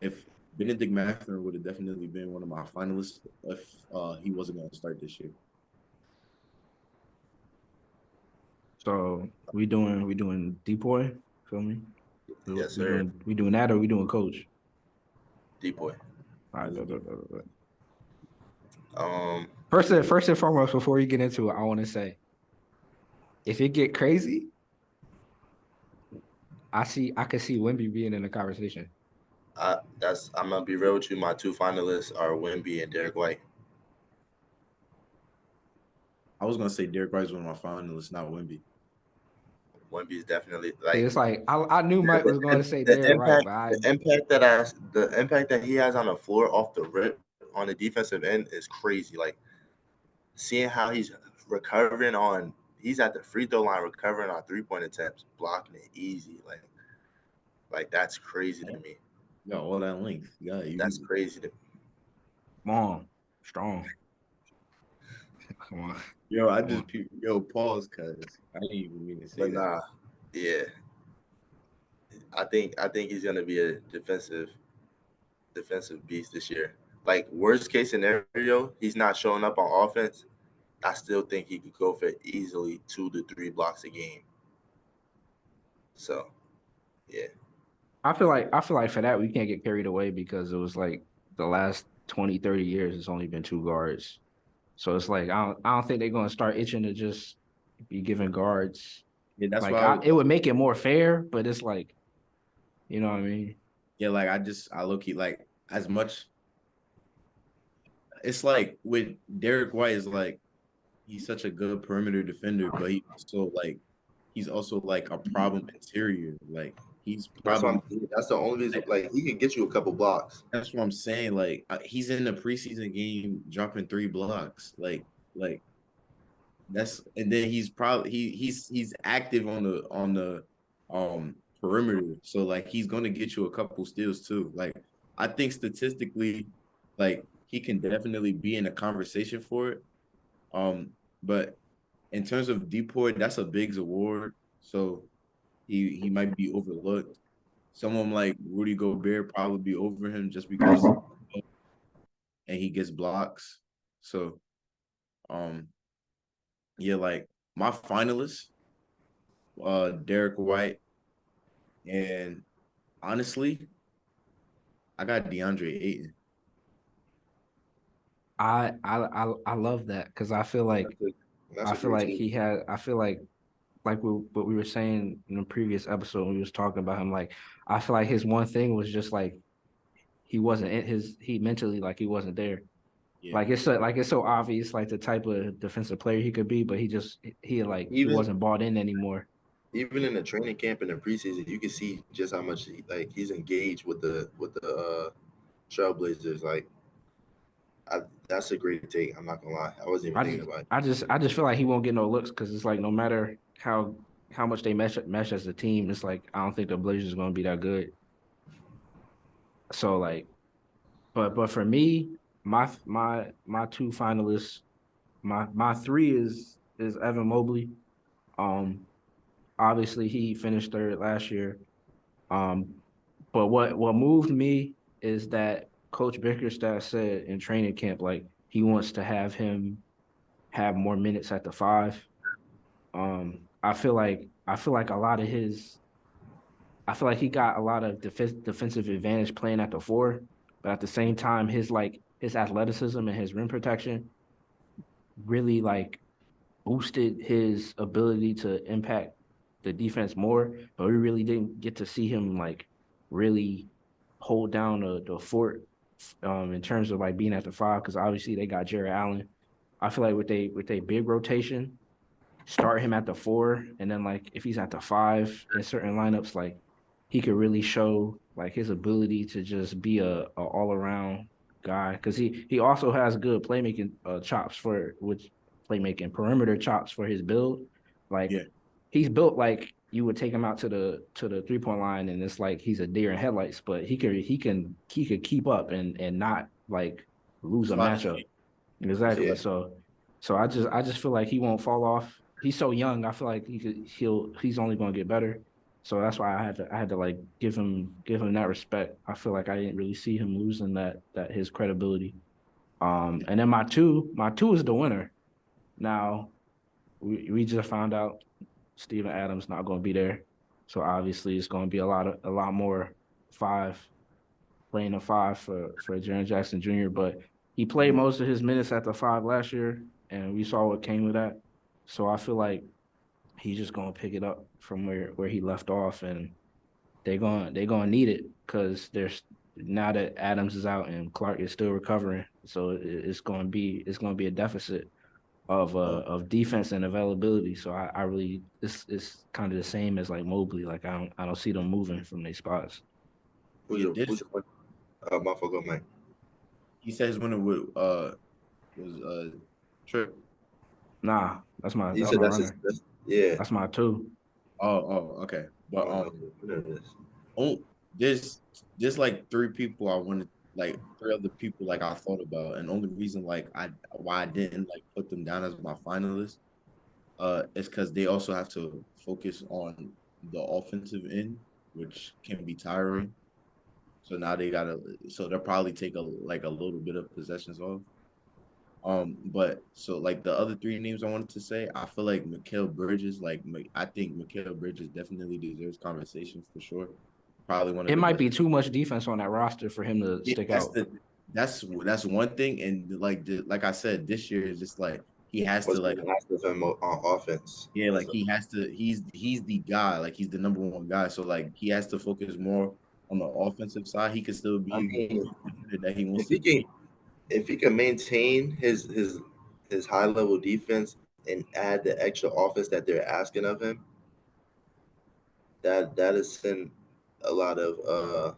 if Benedict Mathurin would have definitely been one of my finalists if he wasn't going to start this year. So we doing Depoy, feel me? We, Yes, we sir. doing we doing that or we doing coach? D-boy. All right, bet. Um, First and foremost, before you get into it, I want to say if it get crazy, I could see Wemby being in the conversation. I'm gonna be real with you. My two finalists are Wemby and Derek White. I was gonna say Derek White's one of my finalists, not Wemby. Wemby's definitely See, like it's like I knew Mike was going to say the Derek White, impact. but I The impact that he has on the floor off the rip on the defensive end is crazy. Like seeing how he's recovering on. He's at the free throw line recovering on 3-point attempts, blocking it easy. Like that's crazy to me. You got all that length. That's crazy to me. long, strong. Come on, Yo, I come on. just pause, cause I didn't even mean to say But that. nah, yeah. I think he's gonna be a defensive beast this year. Like worst case scenario, he's not showing up on offense. I still think he could go for easily 2 to 3 blocks a game. So yeah, I feel like for that we can't get carried away because it was like the last 20, 30 years it's only been two guards. So it's like I don't think they're gonna start itching to just be giving guards Yeah, that's like why. it would make it more fair, but it's like you know what I mean. Yeah, like I look like as much. It's like with Derek White is like he's such a good perimeter defender, but he's also like a problem interior. Like he's that's what probably I'm. That's the only reason. Like he can get you a couple blocks. that's what I'm saying. Like he's in the preseason game dropping 3 blocks. Like that's and then he's active on the perimeter. So like he's gonna get you a couple steals too. Like I think statistically, like he can definitely be in a conversation for it. But in terms of Depoy, that's a Biggs award. So he might be overlooked. Someone like Rudy Gobert probably be over him just because and he gets blocks. So um yeah, like my finalists, Derek White, and honestly, I got DeAndre Ayton. I love that because I feel like That's I a feel great like take. he had I feel like what we were saying in the previous episode when we was talking about him, like I feel like his one thing was just like he wasn't in he mentally like he wasn't there. Yeah. Like it's so obvious like the type of defensive player he could be, but he Even wasn't bought in anymore. even in the training camp and the preseason, you can see just how much he's engaged with the Trailblazers. That's a great take. I'm not gonna lie. I wasn't even I thinking just about it. I just feel like he won't get no looks because it's like no matter how much they mesh as a team, it's like I don't think the Blazers are gonna be that good. So like, but for me, my two finalists, my three is Evan Mobley. Um, obviously he finished third last year. Um, but what moved me is that Coach Bickerstaff said in training camp, like he wants to have him have more minutes at the five. I feel like a lot of his I feel like he got a lot of defensive advantage playing at the four, but at the same time, his athleticism and his rim protection really like boosted his ability to impact the defense more. But we really didn't get to see him like really hold down the fort in terms of like being at the five because obviously they got Jared Allen. I feel like with a big rotation, start him at the four, and then like if he's at the five in certain lineups, like he could really show like his ability to just be a all around guy because he also has good playmaking chops for which playmaking perimeter chops for his build. Like Yeah. he's built like you would take him out to the 3 point line and it's like he's a deer in headlights, but he could keep up and not like lose a Slide. matchup. Exactly. Yeah, So I just feel like he won't fall off. He's so young. I feel like he's only going to get better. So that's why I had to like give him that respect. I feel like I didn't really see him losing that his credibility. And then my two is the winner. Now we just found out Steven Adams not going to be there. So obviously it's going to be a lot more five playing a five for Jaren Jackson Jr., but he played most of his minutes at the five last year, and we saw what came with that. So I feel like he's just gonna pick it up from where he left off, and they're gonna need it because now that Adams is out and Clark is still recovering, so it's going to be a deficit of defense and availability. So I really it's kind of the same as like Mobley. Like I don't see them moving from their spots. Yeah, Who's your one? My fault, go, Mike. he said his winner was Trip. Nah, that's my You that's said my that's his. runner. Yeah. That's my two. Okay. I But don't know who it is. oh, there's like three people I wanted, like three other people like I thought about, and only reason like I why I didn't like put them down as my finalists, is because they also have to focus on the offensive end, which can be tiring. So now so they'll probably take a little bit of possessions off. But so like the other three names I wanted to say, I feel like Mikal Bridges, I think Mikal Bridges definitely deserves conversation for sure. Probably one of It the might best. be too much defense on that roster for him to Yeah, stick out. that's one thing, and like I said, this year is just like he has to What's like been asked of him on offense? yeah, That's like he has to he's the guy, like he's the number one guy, so like he has to focus more on the offensive side. He could still I be mean, the defender that he wants if to he can be. if he can maintain his high level defense and add the extra offense that they're asking of him, that is send a lot of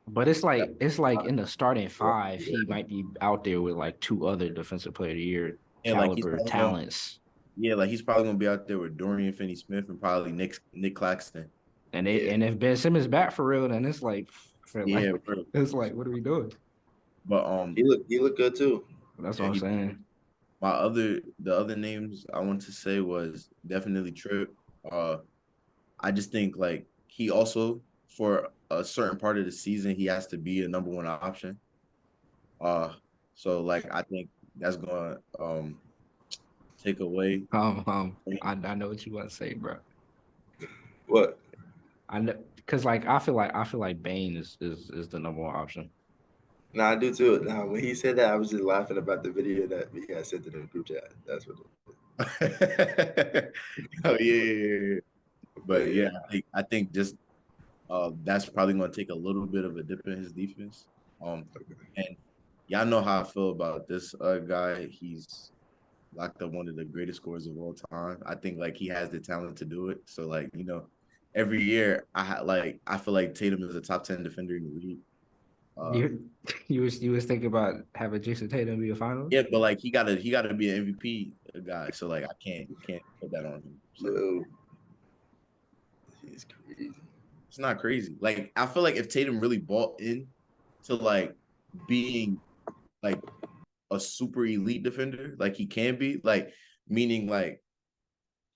But it's like in the starting five, he yeah. might be out there with like two other defensive player of the year Yeah, like he's caliber probably going talents. yeah, like he's probably gonna be out there with Dorian Finney Smith and probably Nick Claxton. Yeah. And if Ben Simmons back for real, then Yeah, bro. it's like what are we doing? But He looked good too. That's what yeah, I'm he saying. the other names I want to say was definitely Trip. Uh, I just think like he also for a certain part of the season he has to be a number one option. Uh, so like I think that's gonna take away. I know what you want to say, bro. What? I know because like I feel like Bane is the number one option. No, I do too. Now, when he said that, I was just laughing about the video that we had sent to the group chat. That's what. Oh yeah. But But yeah, yeah, I think just that's probably going to take a little bit of a dip in his defense. And y'all know how I feel about this guy. He's locked up one of the greatest scorers of all time. I think like he has the talent to do it. So like every year I feel like Tatum is a top 10 defender in the league. Uh, You you was thinking about having Jason Tatum be a finalist? yeah, but like he gotta be an MVP guy. So like I can't put that on him. So yo, he's crazy. it's not crazy. Like I feel like if Tatum really bought in to like being like a super elite defender, like he can be, like meaning like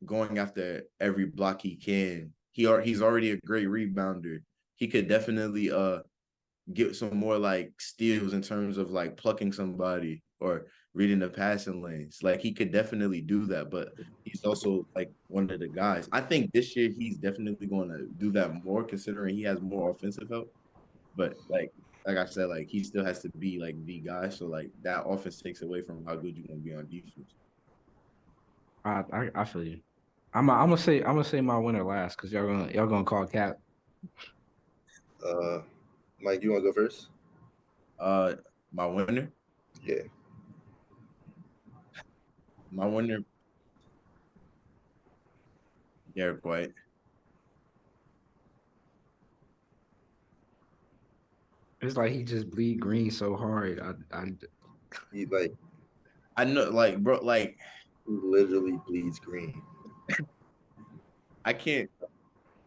going after every block he can. He's already a great rebounder. He could definitely get some more like steals in terms of like plucking somebody or reading the passing lanes. Like he could definitely do that, but he's also like one of the guys. I think this year he's definitely going to do that more considering he has more offensive help. But like I said, like he still has to be like the guy. So like that offense takes away from how good you're gonna be on defense. I feel you. I'm gonna say my winner last because y'all gonna call Cap. Uh, Mike, you want to go first? Uh, my winner, Yeah. my winner, Derek White. It's like he just bleed green so hard. He like I know, like bro, like he literally bleeds green. I can't.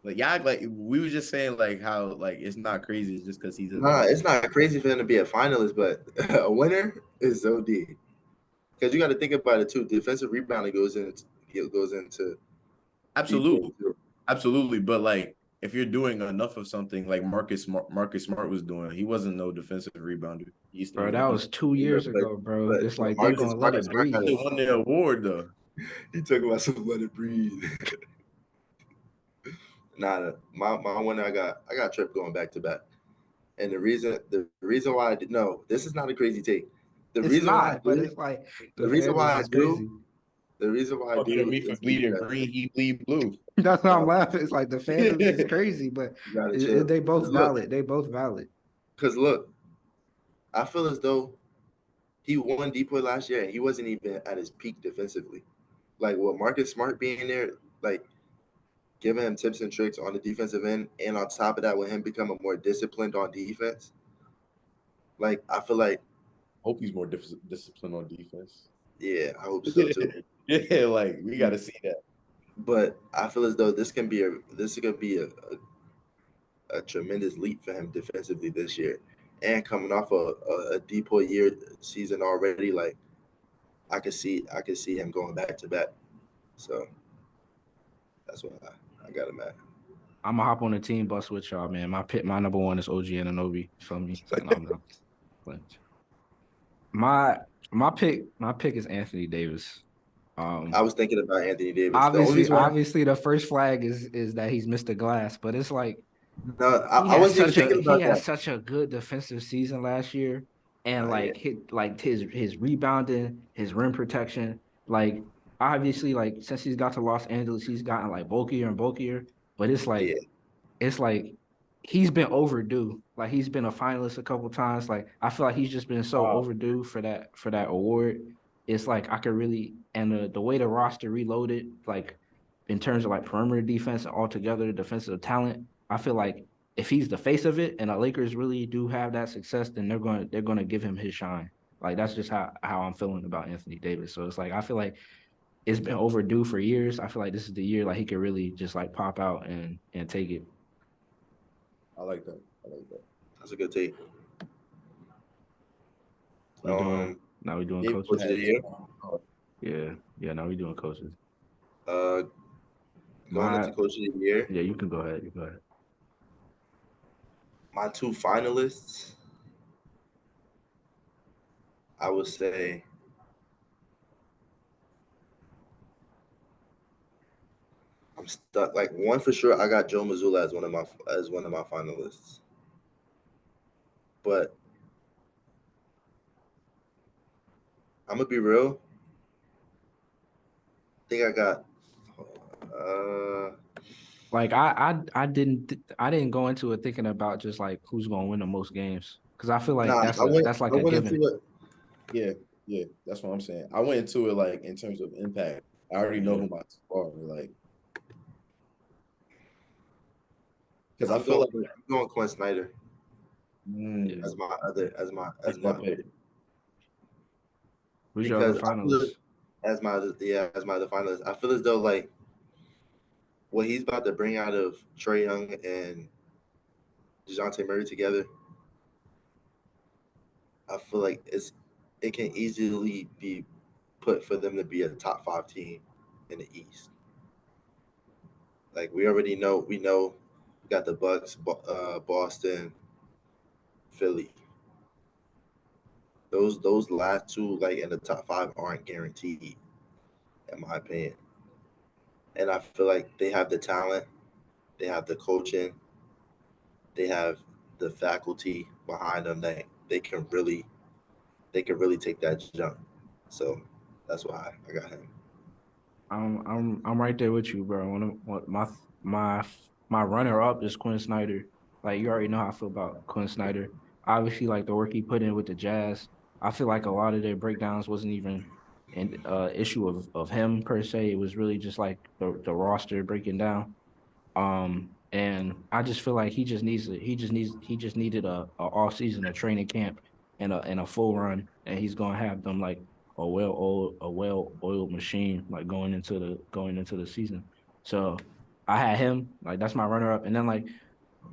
Like y'all, like we were just saying, like how like it's not crazy. It's just because he's a Nah, it's not crazy for him to be a finalist, but a winner is OD. Because you got to think about it too. Defensive rebounding goes into absolutely, defense too. absolutely. But like if you're doing enough of something like Marcus Smart was doing, he wasn't no defensive rebounder. He bro, that won. was 2 years But ago, bro. but It's but like they're gonna let Marcus it Smart breathe. He has won the award though. he talk about some let it breathe. Nah, my winner I got Trip going back to back. And the reason why I did no, this is not a crazy take. The It's reason why I not, but do it's like the the reason fan why base I is do crazy. the reason why I Talking to do me for is bleeding because green, he bleed blue. That's why I'm no, laughing. It's like the fan base is crazy, but you gotta chill. they both Look, valid. They both valid. Because look, I feel as though he won Depoy last year and he wasn't even at his peak defensively. Like with Marcus Smart being there, like giving him tips and tricks on the defensive end, and on top of that, with him becoming more disciplined on defense, like I feel like, Hope he's more disciplined on defense. yeah, I hope so too. Yeah, like we got to see that. But I feel as though this could be a tremendous leap for him defensively this year, and coming off a Depoy year season already, like I could see him going back to back. So that's what I got him at. I'm gonna hop on the team bus with y'all, man. My number one is OG Anunoby. You feel me? So no, I'm not playing. My my pick is Anthony Davis. I was thinking about Anthony Davis. The only Obviously, reason why obviously, the first flag is that he's Mr. Glass, but it's like no, I wasn't even thinking he about had that. such a good defensive season last year, and Yeah, his rebounding, his rim protection, like obviously like since he's got to Los Angeles, he's gotten like bulkier and bulkier, but yeah. it's like he's been overdue. Like he's been a finalist a couple times. Like I feel like he's just been so overdue for that award. It's like I could really and the way the roster reloaded, like in terms of like perimeter defense and altogether defensive talent, I feel like if he's the face of it and the Lakers really do have that success, then they're gonna give him his shine. Like that's just how I'm feeling about Anthony Davis. So it's like I feel like it's been overdue for years. I feel like this is the year like he could really just like pop out and take it. I like that. I like that. That's a good take. We doing now we doing Game coaches. coach of the year. Yeah. Now we doing coaches. Going into coach of the year. Yeah, you can go ahead. You go ahead. My two finalists, I would say, I'm stuck. Like one for sure, I got Joe Mazzulla as one of my finalists. But I'm gonna be real. I think I got. Uh, Like I didn't go into it thinking about just like who's gonna win the most games because I feel like nah, that's like I a went given. into it. Yeah, that's what I'm saying. I went into it like in terms of impact. I already know Yeah. who my two are. Like, because I I'm feel going. like I'm going Quinn Snyder Yeah. as my other as like my that pick. Who's your other because I feel finalists? as my as my other finalist. I feel as though like what he's about to bring out of Trae Young and DeJounte Murray together. I feel like it can easily be put for them to be a top 5 team in the East. Like we already know, we got the Bucks, Boston, Philly. Those last two, like in the top 5, aren't guaranteed, in my opinion. And I feel like they have the talent, they have the coaching, they have the faculty behind them that they can really take that jump. So that's why I got him. I'm right there with you, bro. My my runner up is Quinn Snyder. Like you already know how I feel about Quinn Snyder. Obviously, like the work he put in with the Jazz, I feel like a lot of their breakdowns wasn't even an issue of him per se. It was really just like the roster breaking down. And I just feel like he just needed a off season, a training camp, and a full run, and he's gonna have them like a well oiled machine like going into the season. So I had him like that's my runner up, and then like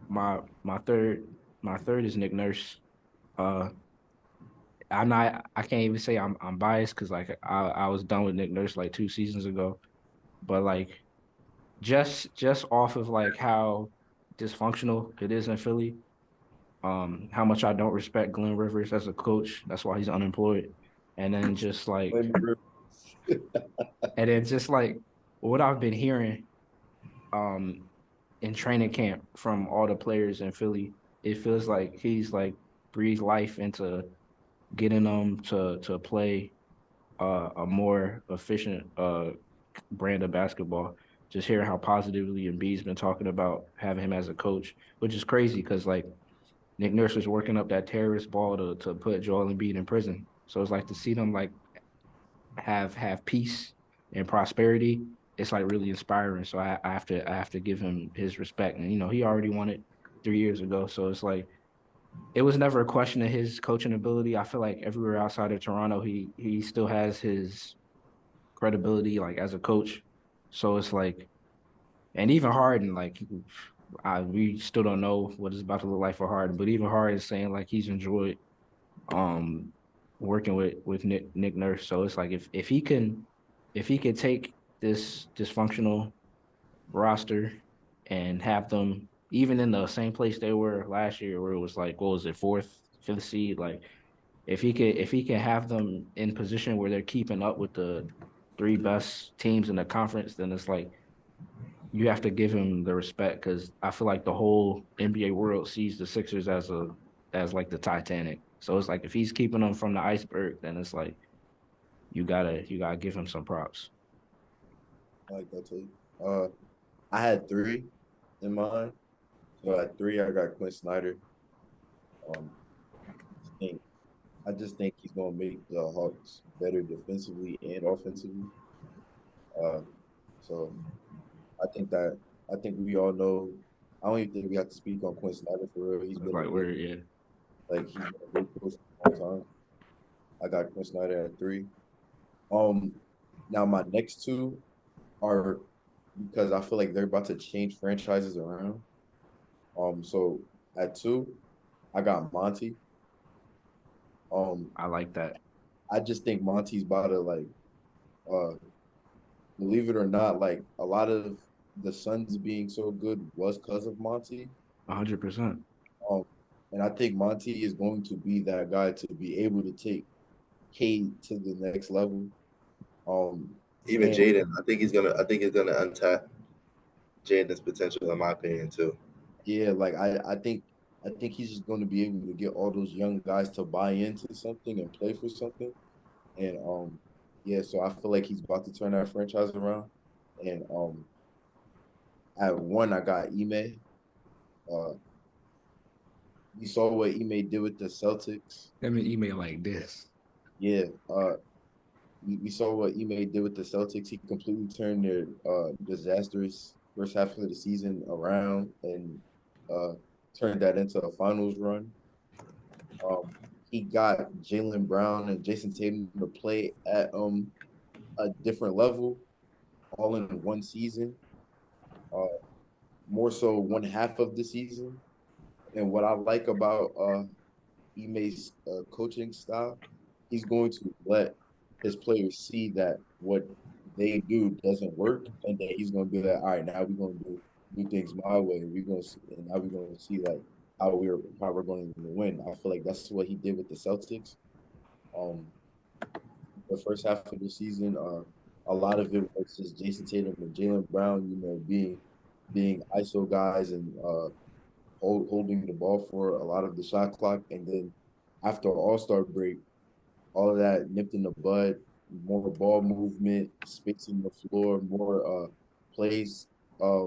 my my third my third is Nick Nurse. Uh, I can't even say I'm biased because like I was done with Nick Nurse like 2 seasons ago, but like just off of like how dysfunctional it is in Philly, how much I don't respect Glenn Rivers as a coach. That's why he's unemployed. And then just like and then just like what I've been hearing um in training camp from all the players in Philly, it feels like he's like breathed life into getting them to play a more efficient brand of basketball. Just hearing how positively Embiid's been talking about having him as a coach, which is crazy because like Nick Nurse was working up that terrorist ball to put Joel Embiid in prison. So it's like to see them like have peace and prosperity. It's like really inspiring. So I have to give him his respect. And he already won it 3 years ago. So it's like it was never a question of his coaching ability. I feel like everywhere outside of Toronto, he still has his credibility like as a coach. So it's like, and even Harden, like we still don't know what it's about to look like for Harden, but even Harden is saying like he's enjoyed um working with Nick Nurse. So it's like if he can take this dysfunctional roster and have them even in the same place they were last year, where it was like what was it, fourth, fifth seed, like if he can have them in position where they're keeping up with the three best teams in the conference, then it's like you have to give him the respect because I feel like the whole NBA world sees the Sixers as like the Titanic. So it's like if he's keeping them from the iceberg, then it's like you gotta give him some props. I like that too. I had three in mind. So at three, I got Quinn Snyder. Um, I think I just think he's gonna make the Hawks better defensively and offensively. Uh, so I think we all know. I don't even think we have to speak on Quinn Snyder for real. He's It's been a like great, we're yeah, like he's been a great coach for a long time. I got Quinn Snyder at three. Um, Now my next two are because I feel like they're about to change franchises around. So at two, I got Monty. Um, I like that. I just think Monty's about to like, uh, believe it or not, like a lot of the Suns being so good was because of Monty. 100%. Um, and I think Monty is going to be that guy to be able to take K to the next level. Um, Even and Jaden, I think he's gonna untap Jaden's potential in my opinion too. yeah, like I think he's just going to be able to get all those young guys to buy into something and play for something. And yeah, so I feel like he's about to turn that franchise around. And at one, I got Ime. Uh, we saw what Ime did with the Celtics. Send me an email like this. Yeah, we saw what Ime did with the Celtics. He completely turned their disastrous first half of the season around and uh, turned that into a finals run. He got Jalen Brown and Jason Tatum to play at a different level all in one season. Uh, More so one half of the season. And what I like about Ime's coaching style, he's going to let his players see that what they do doesn't work, and that he's going to be like, all right, now we're going to do things my way. We're going to see, and now we're going to see like how we're going to win. I feel like that's what he did with the Celtics. Um, the first half of the season, a lot of it was just Jason Tatum and Jalen Brown, being ISO guys and holding the ball for a lot of the shot clock. And then after All Star break, all of that nipped in the bud. More ball movement, spacing the floor, more plays uh,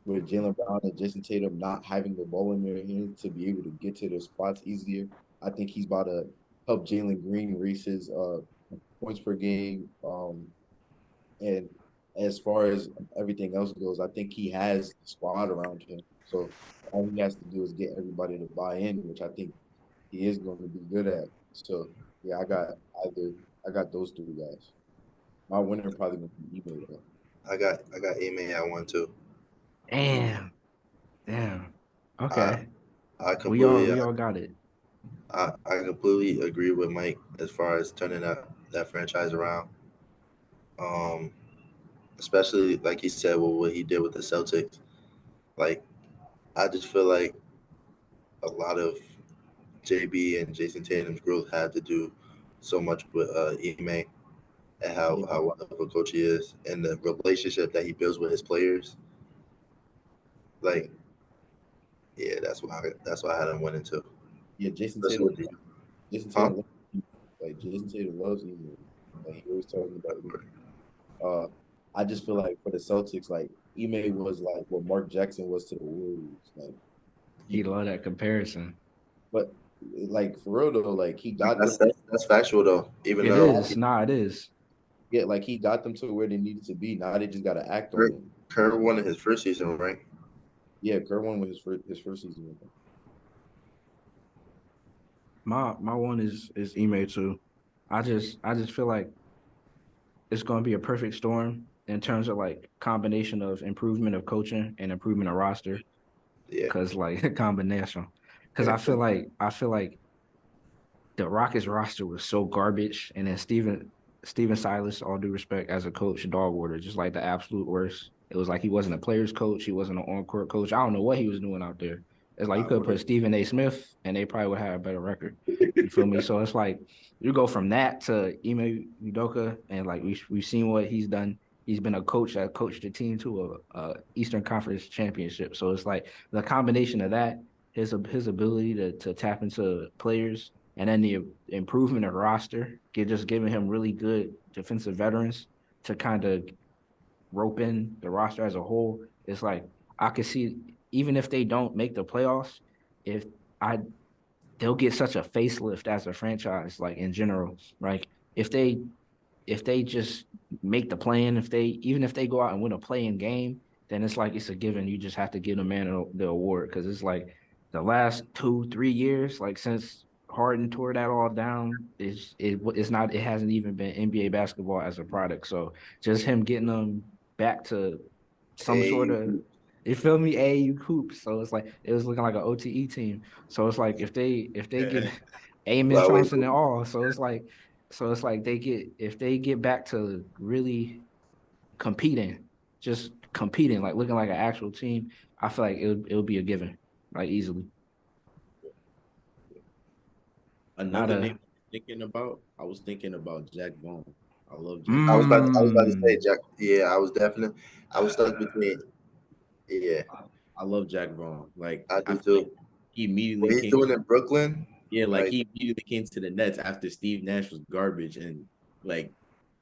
with Jalen Brown and Jason Tatum not having the ball in their hands to be able to get to their spots easier. I think he's about to help Jalen Green raise his points per game. And as far as everything else goes, I think he has the squad around him. So all he has to do is get everybody to buy in, which I think he is going to be good at. So yeah, I got those three guys. My winner probably going to be eBay though. I got Ime at one too. Damn, damn. I Okay, I we all completely we all got it. I completely agree with Mike as far as turning that franchise around. Um, Especially like he said, with what he did with the Celtics. Like I just feel like a lot of JB and Jason Tatum's growth had to do so much with Ime and Yeah, how wonderful coach he is and the relationship that he builds with his players. yeah, Like yeah, that's why I had him winning too. yeah. Jason Especially Tatum, with the Jason huh? Tatum, like Jason Tatum loves eBay. Like he always talking about eBay. Uh, I just feel like for the Celtics, like Ime was like what Mark Jackson was to the Warriors. Like He he love that comparison. But like for real though, like he got them. That's factual though. Even It though is. Nah, it is. Yeah, like he got them to where they needed to be. Now they just got to act on Kerr, it. Kerr won in his first season, right? Yeah, Kerr won with his first season with them. My one is email too. I just feel like it's going to be a perfect storm in terms of like combination of improvement of coaching and improvement of roster. Yeah. Cause like a combination. Cause I feel like the Rockets roster was so garbage, and then Steven Silas, all due respect as a coach, dog water, just like the absolute worst. It was like he wasn't a player's coach, he wasn't an on court coach. I don't know what he was doing out there. It's like you I could would put have. Stephen A. Smith, and they probably would have a better record. You feel me? So it's like you go from that to Ime Udoka, and like we've seen what he's done. He's been a coach that coached the team to a Eastern Conference championship. So it's like the combination of that, his ability to tap into players, and then the improvement of roster, just giving him really good defensive veterans to kind of rope in the roster as a whole. It's like I could see even if they don't make the playoffs, if I they'll get such a facelift as a franchise, like in general. Like if they just make the play-in, even if they go out and win a play-in game, then it's like it's a given. You just have to give the man the award because it's like the last 2-3 years, like since Harden tore that all down, it's not, it hasn't even been NBA basketball as a product. So just him getting them back to some sort Hey, of, you feel me, AAU hoops. So it's like it was looking like an OTE team. So it's like if they get Amen flyweight. Thompson and all, so it's like if they get back to really competing, just competing, like looking like an actual team, I feel like it'll be a given, like easily. Not Another name a I was thinking about Jack Vaughn. I love Jack Vaughn. I was about to say mm, Jack. Yeah, I was stuck between. Yeah, I love Jack Vaughn. Like I I do feel like too. he immediately What he's came. doing in Brooklyn, Yeah, like like he immediately came to the Nets after Steve Nash was garbage, and like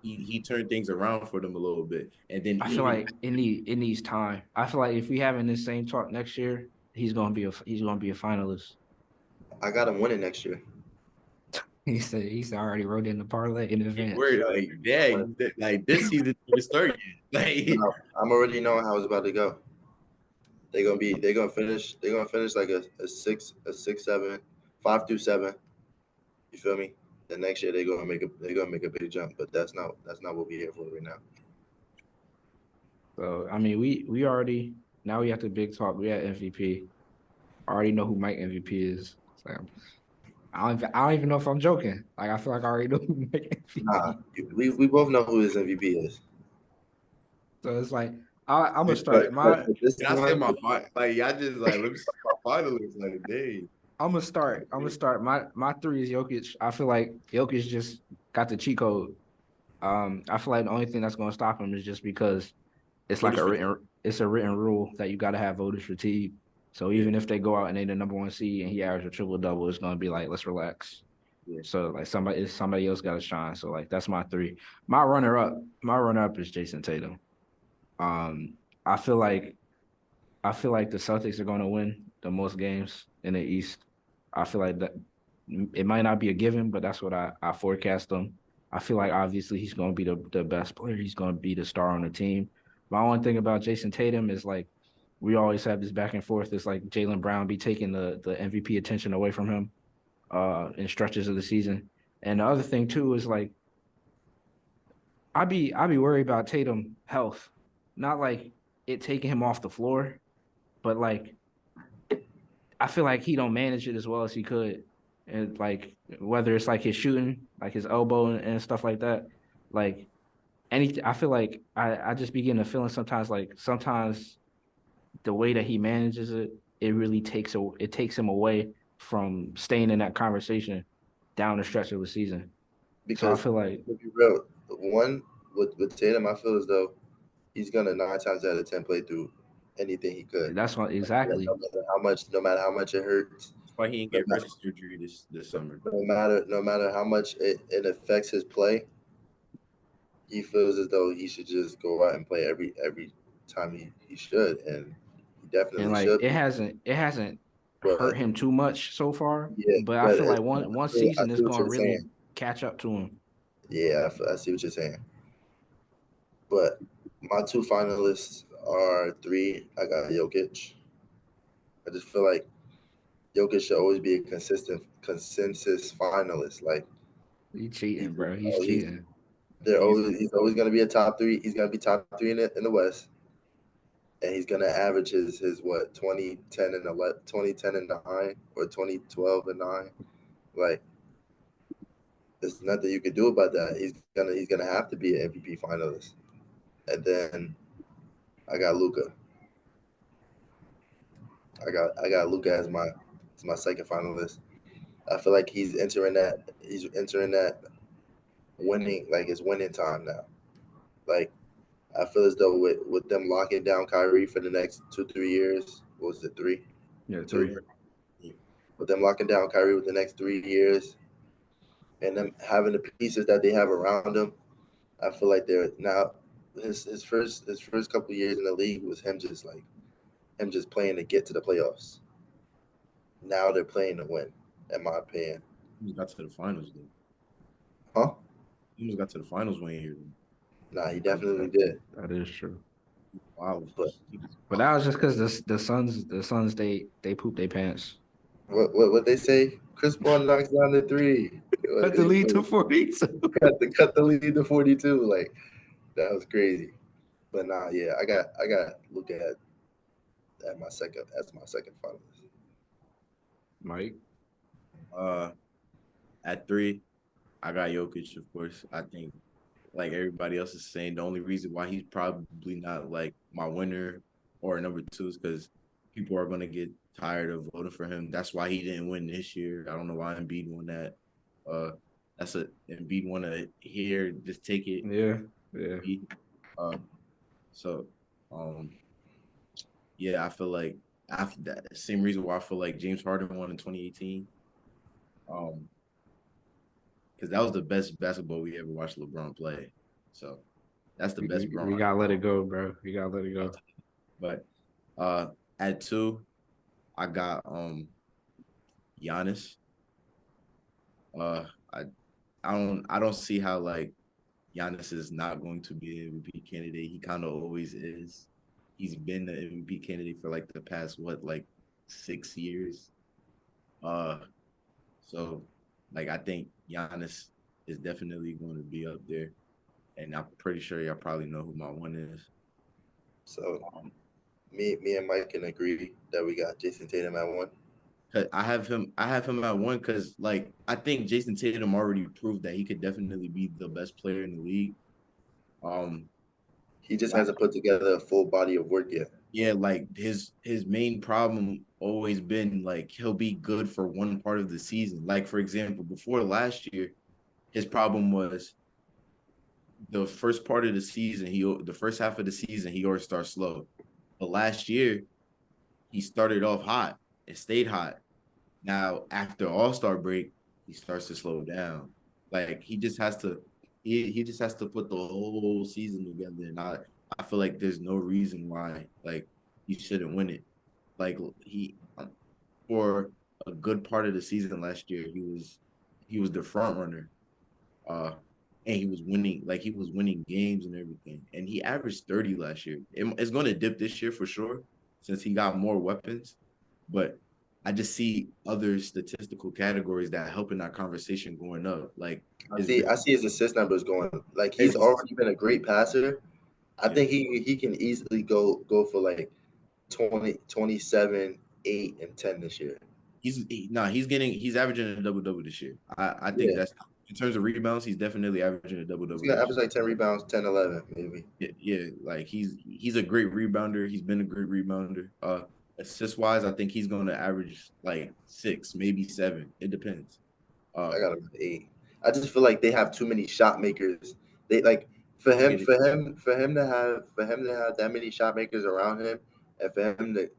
he turned things around for them a little bit. And then I feel even like it needs time. I feel like if we having this same talk next year, he's gonna be a finalist. I got him winning next year. He said I already wrote in the parlay in advance. word like dang, like this season to start yet. Like No, I'm already knowing how it's about to go. They're gonna finish like a six, seven, 5 through 7. You feel me? The next year they're gonna make a big jump, but that's not what we're here for right now. So I mean, we already, now we have the big talk. We had MVP. I already know who Mike MVP is. So I don't even know if I'm joking. Like I feel like I already know who Mike Nah, MVP. we both know who his MVP is. So it's like I'm gonna start But my at this can I say time, like y'all just like let me say my finalists like dang. I'm gonna start. I'm gonna start. My three is Jokic. I feel like Jokic just got the cheat code. I feel like the only thing that's gonna stop him is just because it's like Voters for it's a written rule that you got to have voters fatigue. So yeah, even if they go out and they the number one seed and he averages a triple double, it's gonna be like let's relax. yeah. So like somebody else got to shine. So like that's my three. My runner up is Jason Tatum. Um, I feel like I feel like the Celtics are going to win the most games in the East. I feel like that it might not be a given, but that's what I forecast them. I feel like obviously he's going to be the best player. He's going to be the star on the team. My one thing about Jason Tatum is like we always have this back and forth. It's like Jaylen Brown be taking the MVP attention away from him in stretches of the season. And the other thing too is like I be worried about Tatum health, not like it taking him off the floor, but like I feel like he don't manage it as well as he could, and like whether it's like his shooting, like his elbow and stuff like that, like anything. I feel like I just begin to feeling sometimes the way that he manages it, it really takes him away from staying in that conversation down the stretch of the season. So I because feel like to be real, one with Tatum, I feel as though he's gonna 9 times out of 10 play through anything he could. that's what exactly. No matter how much it hurts, That's why he didn't no get matter, wrist surgery this summer. no matter how much it affects his play, he feels as though he should just go out and play every time he should, and he And definitely like should be. it hasn't hurt but him too much so far. yeah, But I but feel like I one see, I season is see what gonna you're really saying. catch up to him. Yeah, I see what you're saying. But my two finalists are three. I got Jokic. I just feel like Jokic should always be a consistent consensus finalist. Like He's he's cheating, bro. He's he's cheating. He's he's always going to be a top three. He's going to be top three in the West, and he's going to average his what 2010 and 11, 2010 and 9 or 2012 and 9. Like there's nothing you can do about that. He's gonna have to be an MVP finalist. And then I got Luca. I got Luca as my second finalist. I feel like he's entering that winning, like it's winning time now. Like I feel as though with them locking down Kyrie for the next 2 3 years, what was it, three, Yeah, two? three. With them locking down Kyrie with the next 3 years, and them having the pieces that they have around him, I feel like they're now his first couple years in the league was him just playing to get to the playoffs. Now they're playing to win, in my opinion. almost got to the finals though. Huh? He almost got to the finals one year. Nah, he definitely did. That is true. Wow. But But that was just because the Suns they pooped their pants. what they say? Chris Paul knocks down the three. Cut the lead to 42. Cut the lead to 42. Like that was crazy. But nah, yeah, I got look at my second as my second finalist. Mike. Uh, at three, I got Jokic, of course. I think like everybody else is saying, the only reason why he's probably not like my winner or number two is because people are gonna get tired of voting for him. That's why he didn't win this year. I don't know why Embiid won that. Uh, that's a Embiid won a here. Just take it. Yeah, yeah. Embiid. Uh, so yeah, I feel like after that same reason why I feel like James Harden won in 2018. Um, because that was the best basketball we ever watched LeBron play. So that's the best We Bron. gotta let it go, bro. We gotta let it go. But uh at two, I got Giannis. Uh I I don't see how like Giannis is not going to be an MVP candidate. He kind of always is. He's been the MVP candidate for like the past what like 6 years. Uh so like I think Giannis is definitely going to be up there. And I'm pretty sure y'all probably know who my one is. So Um, me and Mike can agree that we got Jason Tatum at one. 'Cause I have him at one because like I think Jason Tatum already proved that he could definitely be the best player in the league. Um, He just like, hasn't put together a full body of work yet. yeah, like his main problem always been like he'll be good for one part of the season. Like for example, before last year, his problem was the first part of the season. The first half of the season he always starts slow, but last year he started off hot and stayed hot. Now, after All Star break, he starts to slow down. Like he just has to put the whole season together. And I feel like there's no reason why like he shouldn't win it. Like he for a good part of the season last year, he was the front runner. Uh and he was winning games and everything. And he averaged 30 last year. It's going to dip this year for sure since he got more weapons. But I just see other statistical categories that help in that conversation going up. Like his I see his assist numbers going. Like he's his already been a great passer. I yeah. think he can easily go for like 20, 27, 8, and 10 this year. He's averaging a double double this year. I think Yeah. that's in terms of rebounds, he's definitely averaging a double He's double gonna this average like 10 rebounds, 10, 11, maybe. year. Yeah, like he's a great rebounder. He's been a great rebounder. Assist wise, I think he's gonna average like 6, maybe 7. It depends. Uh I got him at 8. I just feel like they have too many shot makers. They like for I him get it. for him for him to have that many shot makers around him, and for him to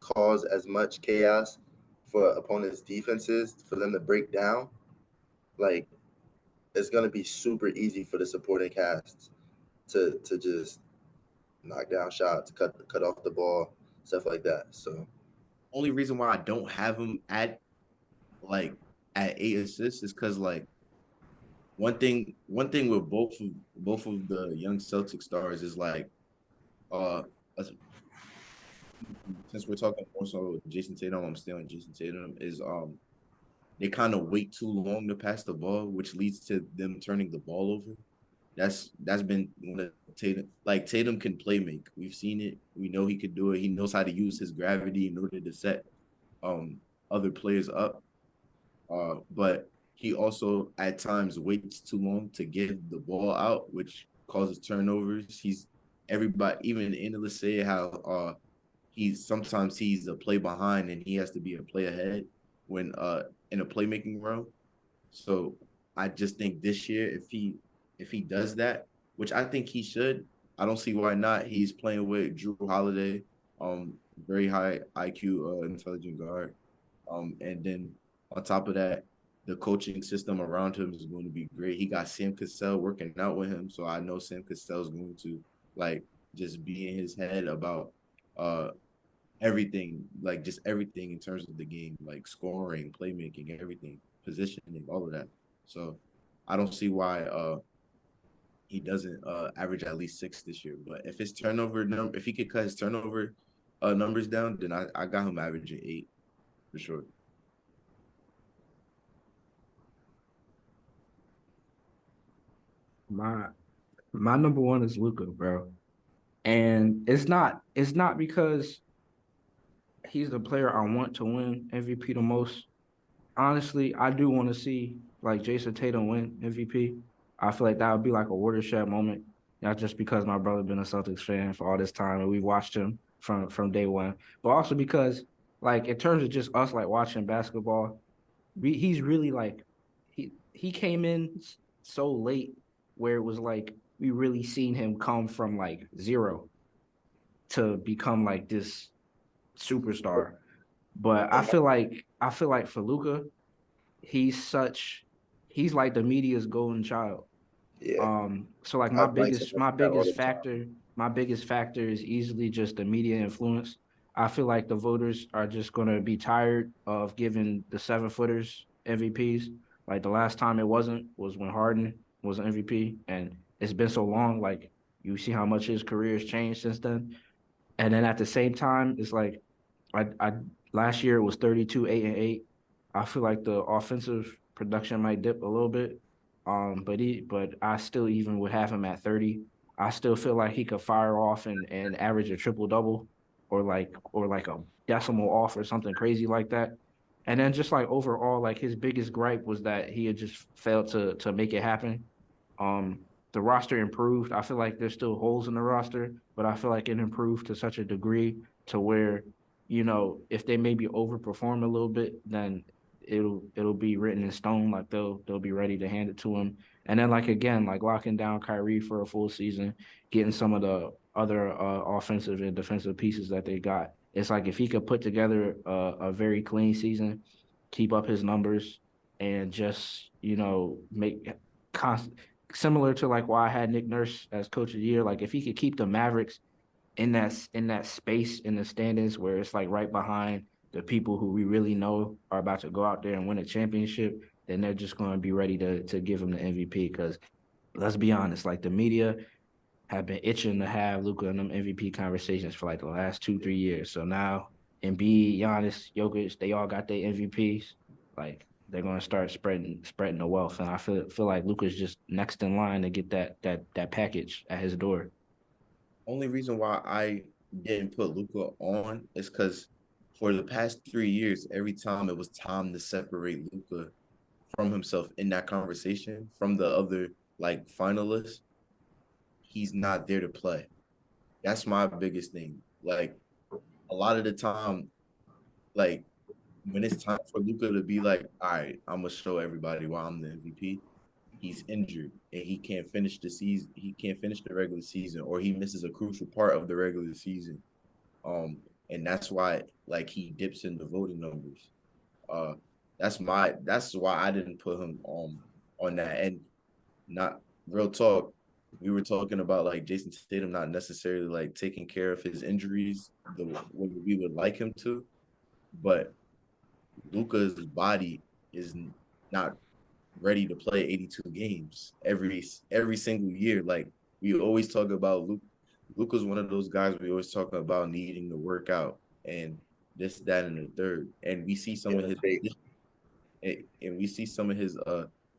cause as much chaos for opponents' defenses for them to break down, like it's gonna be super easy for the supporting cast to just knock down shots, cut off the ball, stuff like that. So only reason why I don't have him like at 8 assists is because like one thing with both of the young Celtic stars is like uh since we're talking more so Jason Tatum, I'm still on Jason Tatum, is they kind of wait too long to pass the ball, which leads to them turning the ball over. That's been one of Tatum. Like Tatum can play make. We've seen it. We know he could do it. He knows how to use his gravity in order to set um other players up. But he also at times waits too long to give the ball out, which causes turnovers. He's everybody, even analysts say how he's a play behind and he has to be a play ahead when in a playmaking role. So I just think this year, if he does that, which I think he should, I don't see why not. He's playing with Drew Holiday, very high IQ, intelligent guard. And then on top of that, the coaching system around him is going to be great. He got Sam Cassell working out with him, so I know Sam Cassell is going to like just be in his head about uh everything, like just everything in terms of the game, like scoring, playmaking, everything, positioning, all of that. So I don't see why he doesn't average at least 6 this year. But if his turnover number, if he could cut his turnover numbers down, then I got him averaging 8 for sure. My my number one is Luca, bro. And it's not because he's the player I want to win MVP the most. Honestly, I do want to see like Jason Tatum win MVP. I feel like that would be like a watershed moment, not just because my brother been a Celtics fan for all this time and we've watched him from day one, but also because like in terms of just us like watching basketball, he's really like he came in so late where it was like we really seen him come from like zero to become like this superstar. But I feel like for Luca, he's like the media's golden child. Yeah, So like I like to my mention that all biggest the time. factor, my biggest factor is easily just the media influence. I feel like the voters are just gonna be tired of giving the 7 footers MVPs. Like the last time it wasn't was when Harden was an MVP, and it's been so long. Like you see how much his career has changed since then. And then at the same time, it's like I last year it was 32, 8 and 8. I feel like the offensive production might dip a little bit. But I still even would have him at 30. I still feel like he could fire off and average a triple double or like a decimal off or something crazy like that. And then just like overall, like his biggest gripe was that he had just failed to make it happen. Um, the roster improved. I feel like there's still holes in the roster, but I feel like it improved to such a degree to where, if they maybe overperform a little bit, then it'll be written in stone. Like they'll be ready to hand it to him. And then like again, like locking down Kyrie for a full season, getting some of the other offensive and defensive pieces that they got. It's like if he could put together a very clean season, keep up his numbers, and just make constant similar to like why I had Nick Nurse as coach of the year. Like if he could keep the Mavericks in that space in the standings where it's like right behind the people who we really know are about to go out there and win a championship, then they're just going to be ready to give him the MVP. Because let's be honest, like the media have been itching to have Luka in them MVP conversations for like the last 2-3 years. So now Embiid, Giannis, Jokic, they all got their MVPs. Like they're gonna start spreading the wealth, and I feel like Luka's just next in line to get that package at his door. Only reason why I didn't put Luca on is because for the past 3 years, every time it was time to separate Luca from himself in that conversation from the other like finalists, he's not there to play. That's my biggest thing. Like a lot of the time, like when it's time for Luca to be like, all right, I'm gonna show everybody why I'm the MVP. He's injured and he can't finish the season. He can't finish the regular season, or he misses a crucial part of the regular season. Um, and that's why like he dips in the voting numbers. Uh, that's why I didn't put him on that. And not real talk. We were talking about like Jason Tatum not necessarily like taking care of his injuries the way we would like him to. but Luka's body is not ready to play 82 games every single year. Like we always talk about Luke. Luka's one of those guys we always talk about needing to work out and this, that, and the third. And we see some Yeah, of his and we see some of his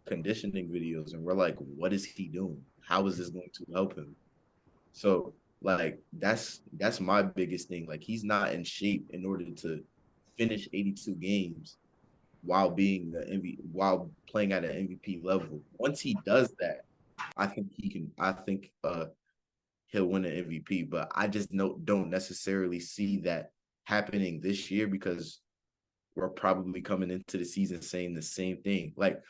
conditioning videos, and we're like, what is he doing? How is this going to help him? So like that's my biggest thing. Like he's not in shape in order to finish 82 games while being the MVP, while playing at an MVP level. Once he does that, I think he can. I think he'll win an MVP. But I just don't necessarily see that happening this year because we're probably coming into the season saying the same thing. Like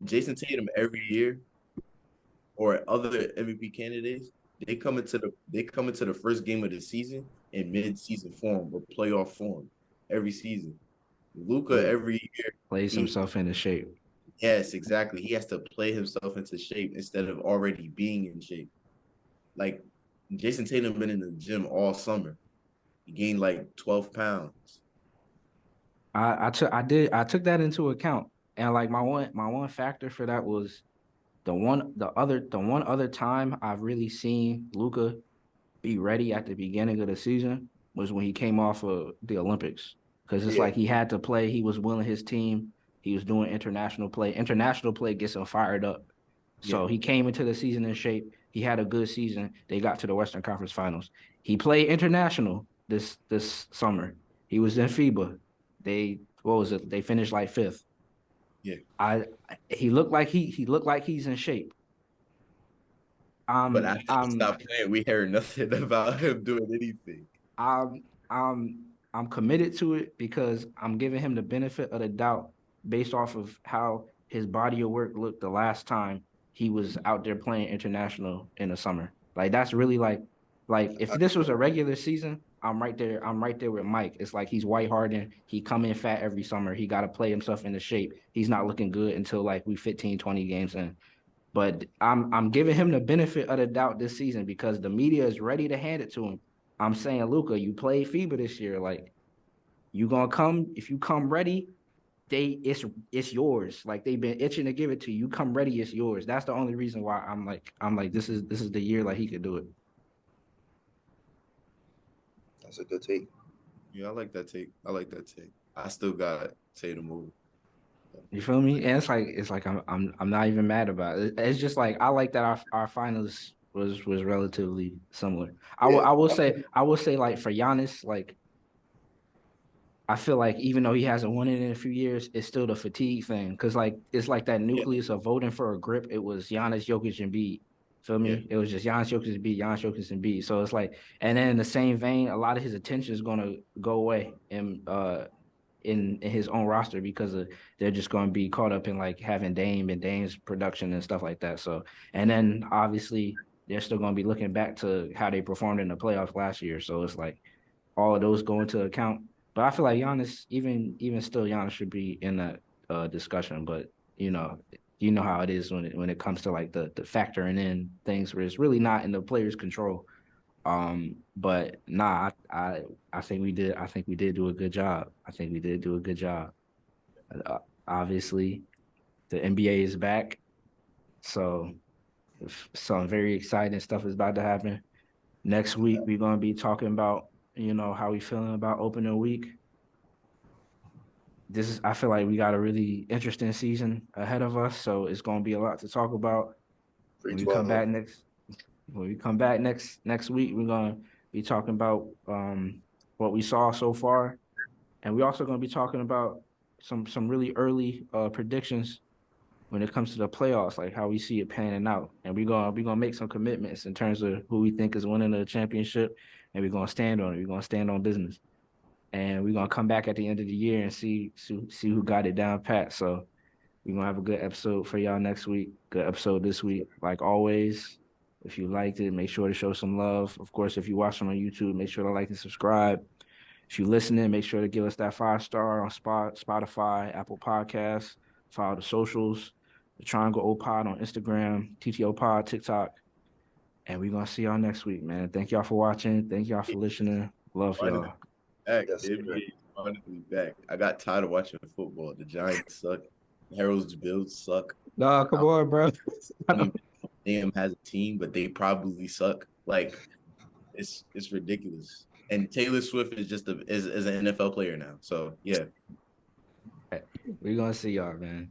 Jason Tatum every year or other MVP candidates, they come into the first game of the season in mid-season form or playoff form every season. Luka Yeah. every year Plays he himself into shape. yes, exactly. He has to play himself into shape instead of already being in shape. Like Jason Tatum been in the gym all summer. He gained like 12 pounds. I took that into account. And like my one factor for that was the one other time I've really seen Luca be ready at the beginning of the season was when he came off of the Olympics. Because it's yeah, like he had to play, he was willing his team, he was doing international play. International play gets him fired up. Yeah, So he came into the season in shape. He had a good season. They got to the Western Conference Finals. He played international this summer. He was in FIBA. They what was it? They finished like fifth. yeah. I he looked like he looked like he's in shape. But after he I'm stopped playing, we heard nothing about him doing anything. I'm I'm I'm committed to it because I'm giving him the benefit of the doubt based off of how his body of work looked the last time he was out there playing international in the summer. Like that's really like if this was a regular season, I'm right there. I'm right there with Mike. It's like he's White Harden. He come in fat every summer. He got to play himself into shape. He's not looking good until like we 15, 20 games in. But I'm giving him the benefit of the doubt this season because the media is ready to hand it to him. I'm saying, Luca, you played FIBA this year. Like you gonna come if you come ready, it's yours. Like they've been itching to give it to you. You come ready, it's yours. That's the only reason why I'm like this is the year like he could do it. that's a good take. Yeah, I like that take. I like that take. I still got Tatum over. You feel me? And it's like I'm not even mad about it. It's just like I like that our finals was relatively similar. Yeah, I will say like for Giannis, like I feel like even though he hasn't won it in a few years, it's still the fatigue thing. Cause like it's like that Yeah, nucleus of voting for a grip. It was Giannis, Jokic, and Embiid. Feel yeah, me? It was just Giannis, Jokic, and Embiid, Giannis, Jokic, and Embiid. So it's like, and then in the same vein, a lot of his attention is gonna go away in his own roster because they're just gonna be caught up in like having Dame and Dame's production and stuff like that. So and then obviously they're still gonna be looking back to how they performed in the playoffs last year. So it's like all of those go into account. But I feel like Giannis, even still, Giannis should be in that discussion. But you know how it is when it comes to like the factoring in things where it's really not in the player's control. But nah, I think we did do a good job. I think we did do a good job. Uh, Obviously, the NBA is back, so some very exciting stuff is about to happen. Next week, we're gonna be talking about how we feeling about opening week. I feel like we got a really interesting season ahead of us, so it's gonna be a lot to talk about free when we come 12. back next week. We're gonna be talking about what we saw so far, and we're also gonna be talking about some really early predictions when it comes to the playoffs, like how we see it panning out, and we're gonna make some commitments in terms of who we think is winning the championship, and we're gonna stand on it. We're gonna stand on business, and we're gonna come back at the end of the year and see who got it down pat. So we're gonna have a good episode for y'all next week. Good episode this week, like always. If you liked it, make sure to show some love. Of course, if you're watching on YouTube, make sure to like and subscribe. If you're listening, make sure to give us that 5 star on Spotify, Apple Podcasts. Follow the socials, the Triangle O Pod on Instagram, TTO Pod, TikTok. And we're gonna see y'all next week, man. Thank y'all for watching. Thank y'all for listening. Love why did y'all. back? Yes, The sir. NBA honestly back. I got tired of watching football. The Giants suck. Herald's Bills suck. Nah, come on, bro. I don't even damn has a team, but they probably suck. Like it's ridiculous. And Taylor Swift is just is an NFL player now. So yeah. We're gonna see y'all, man.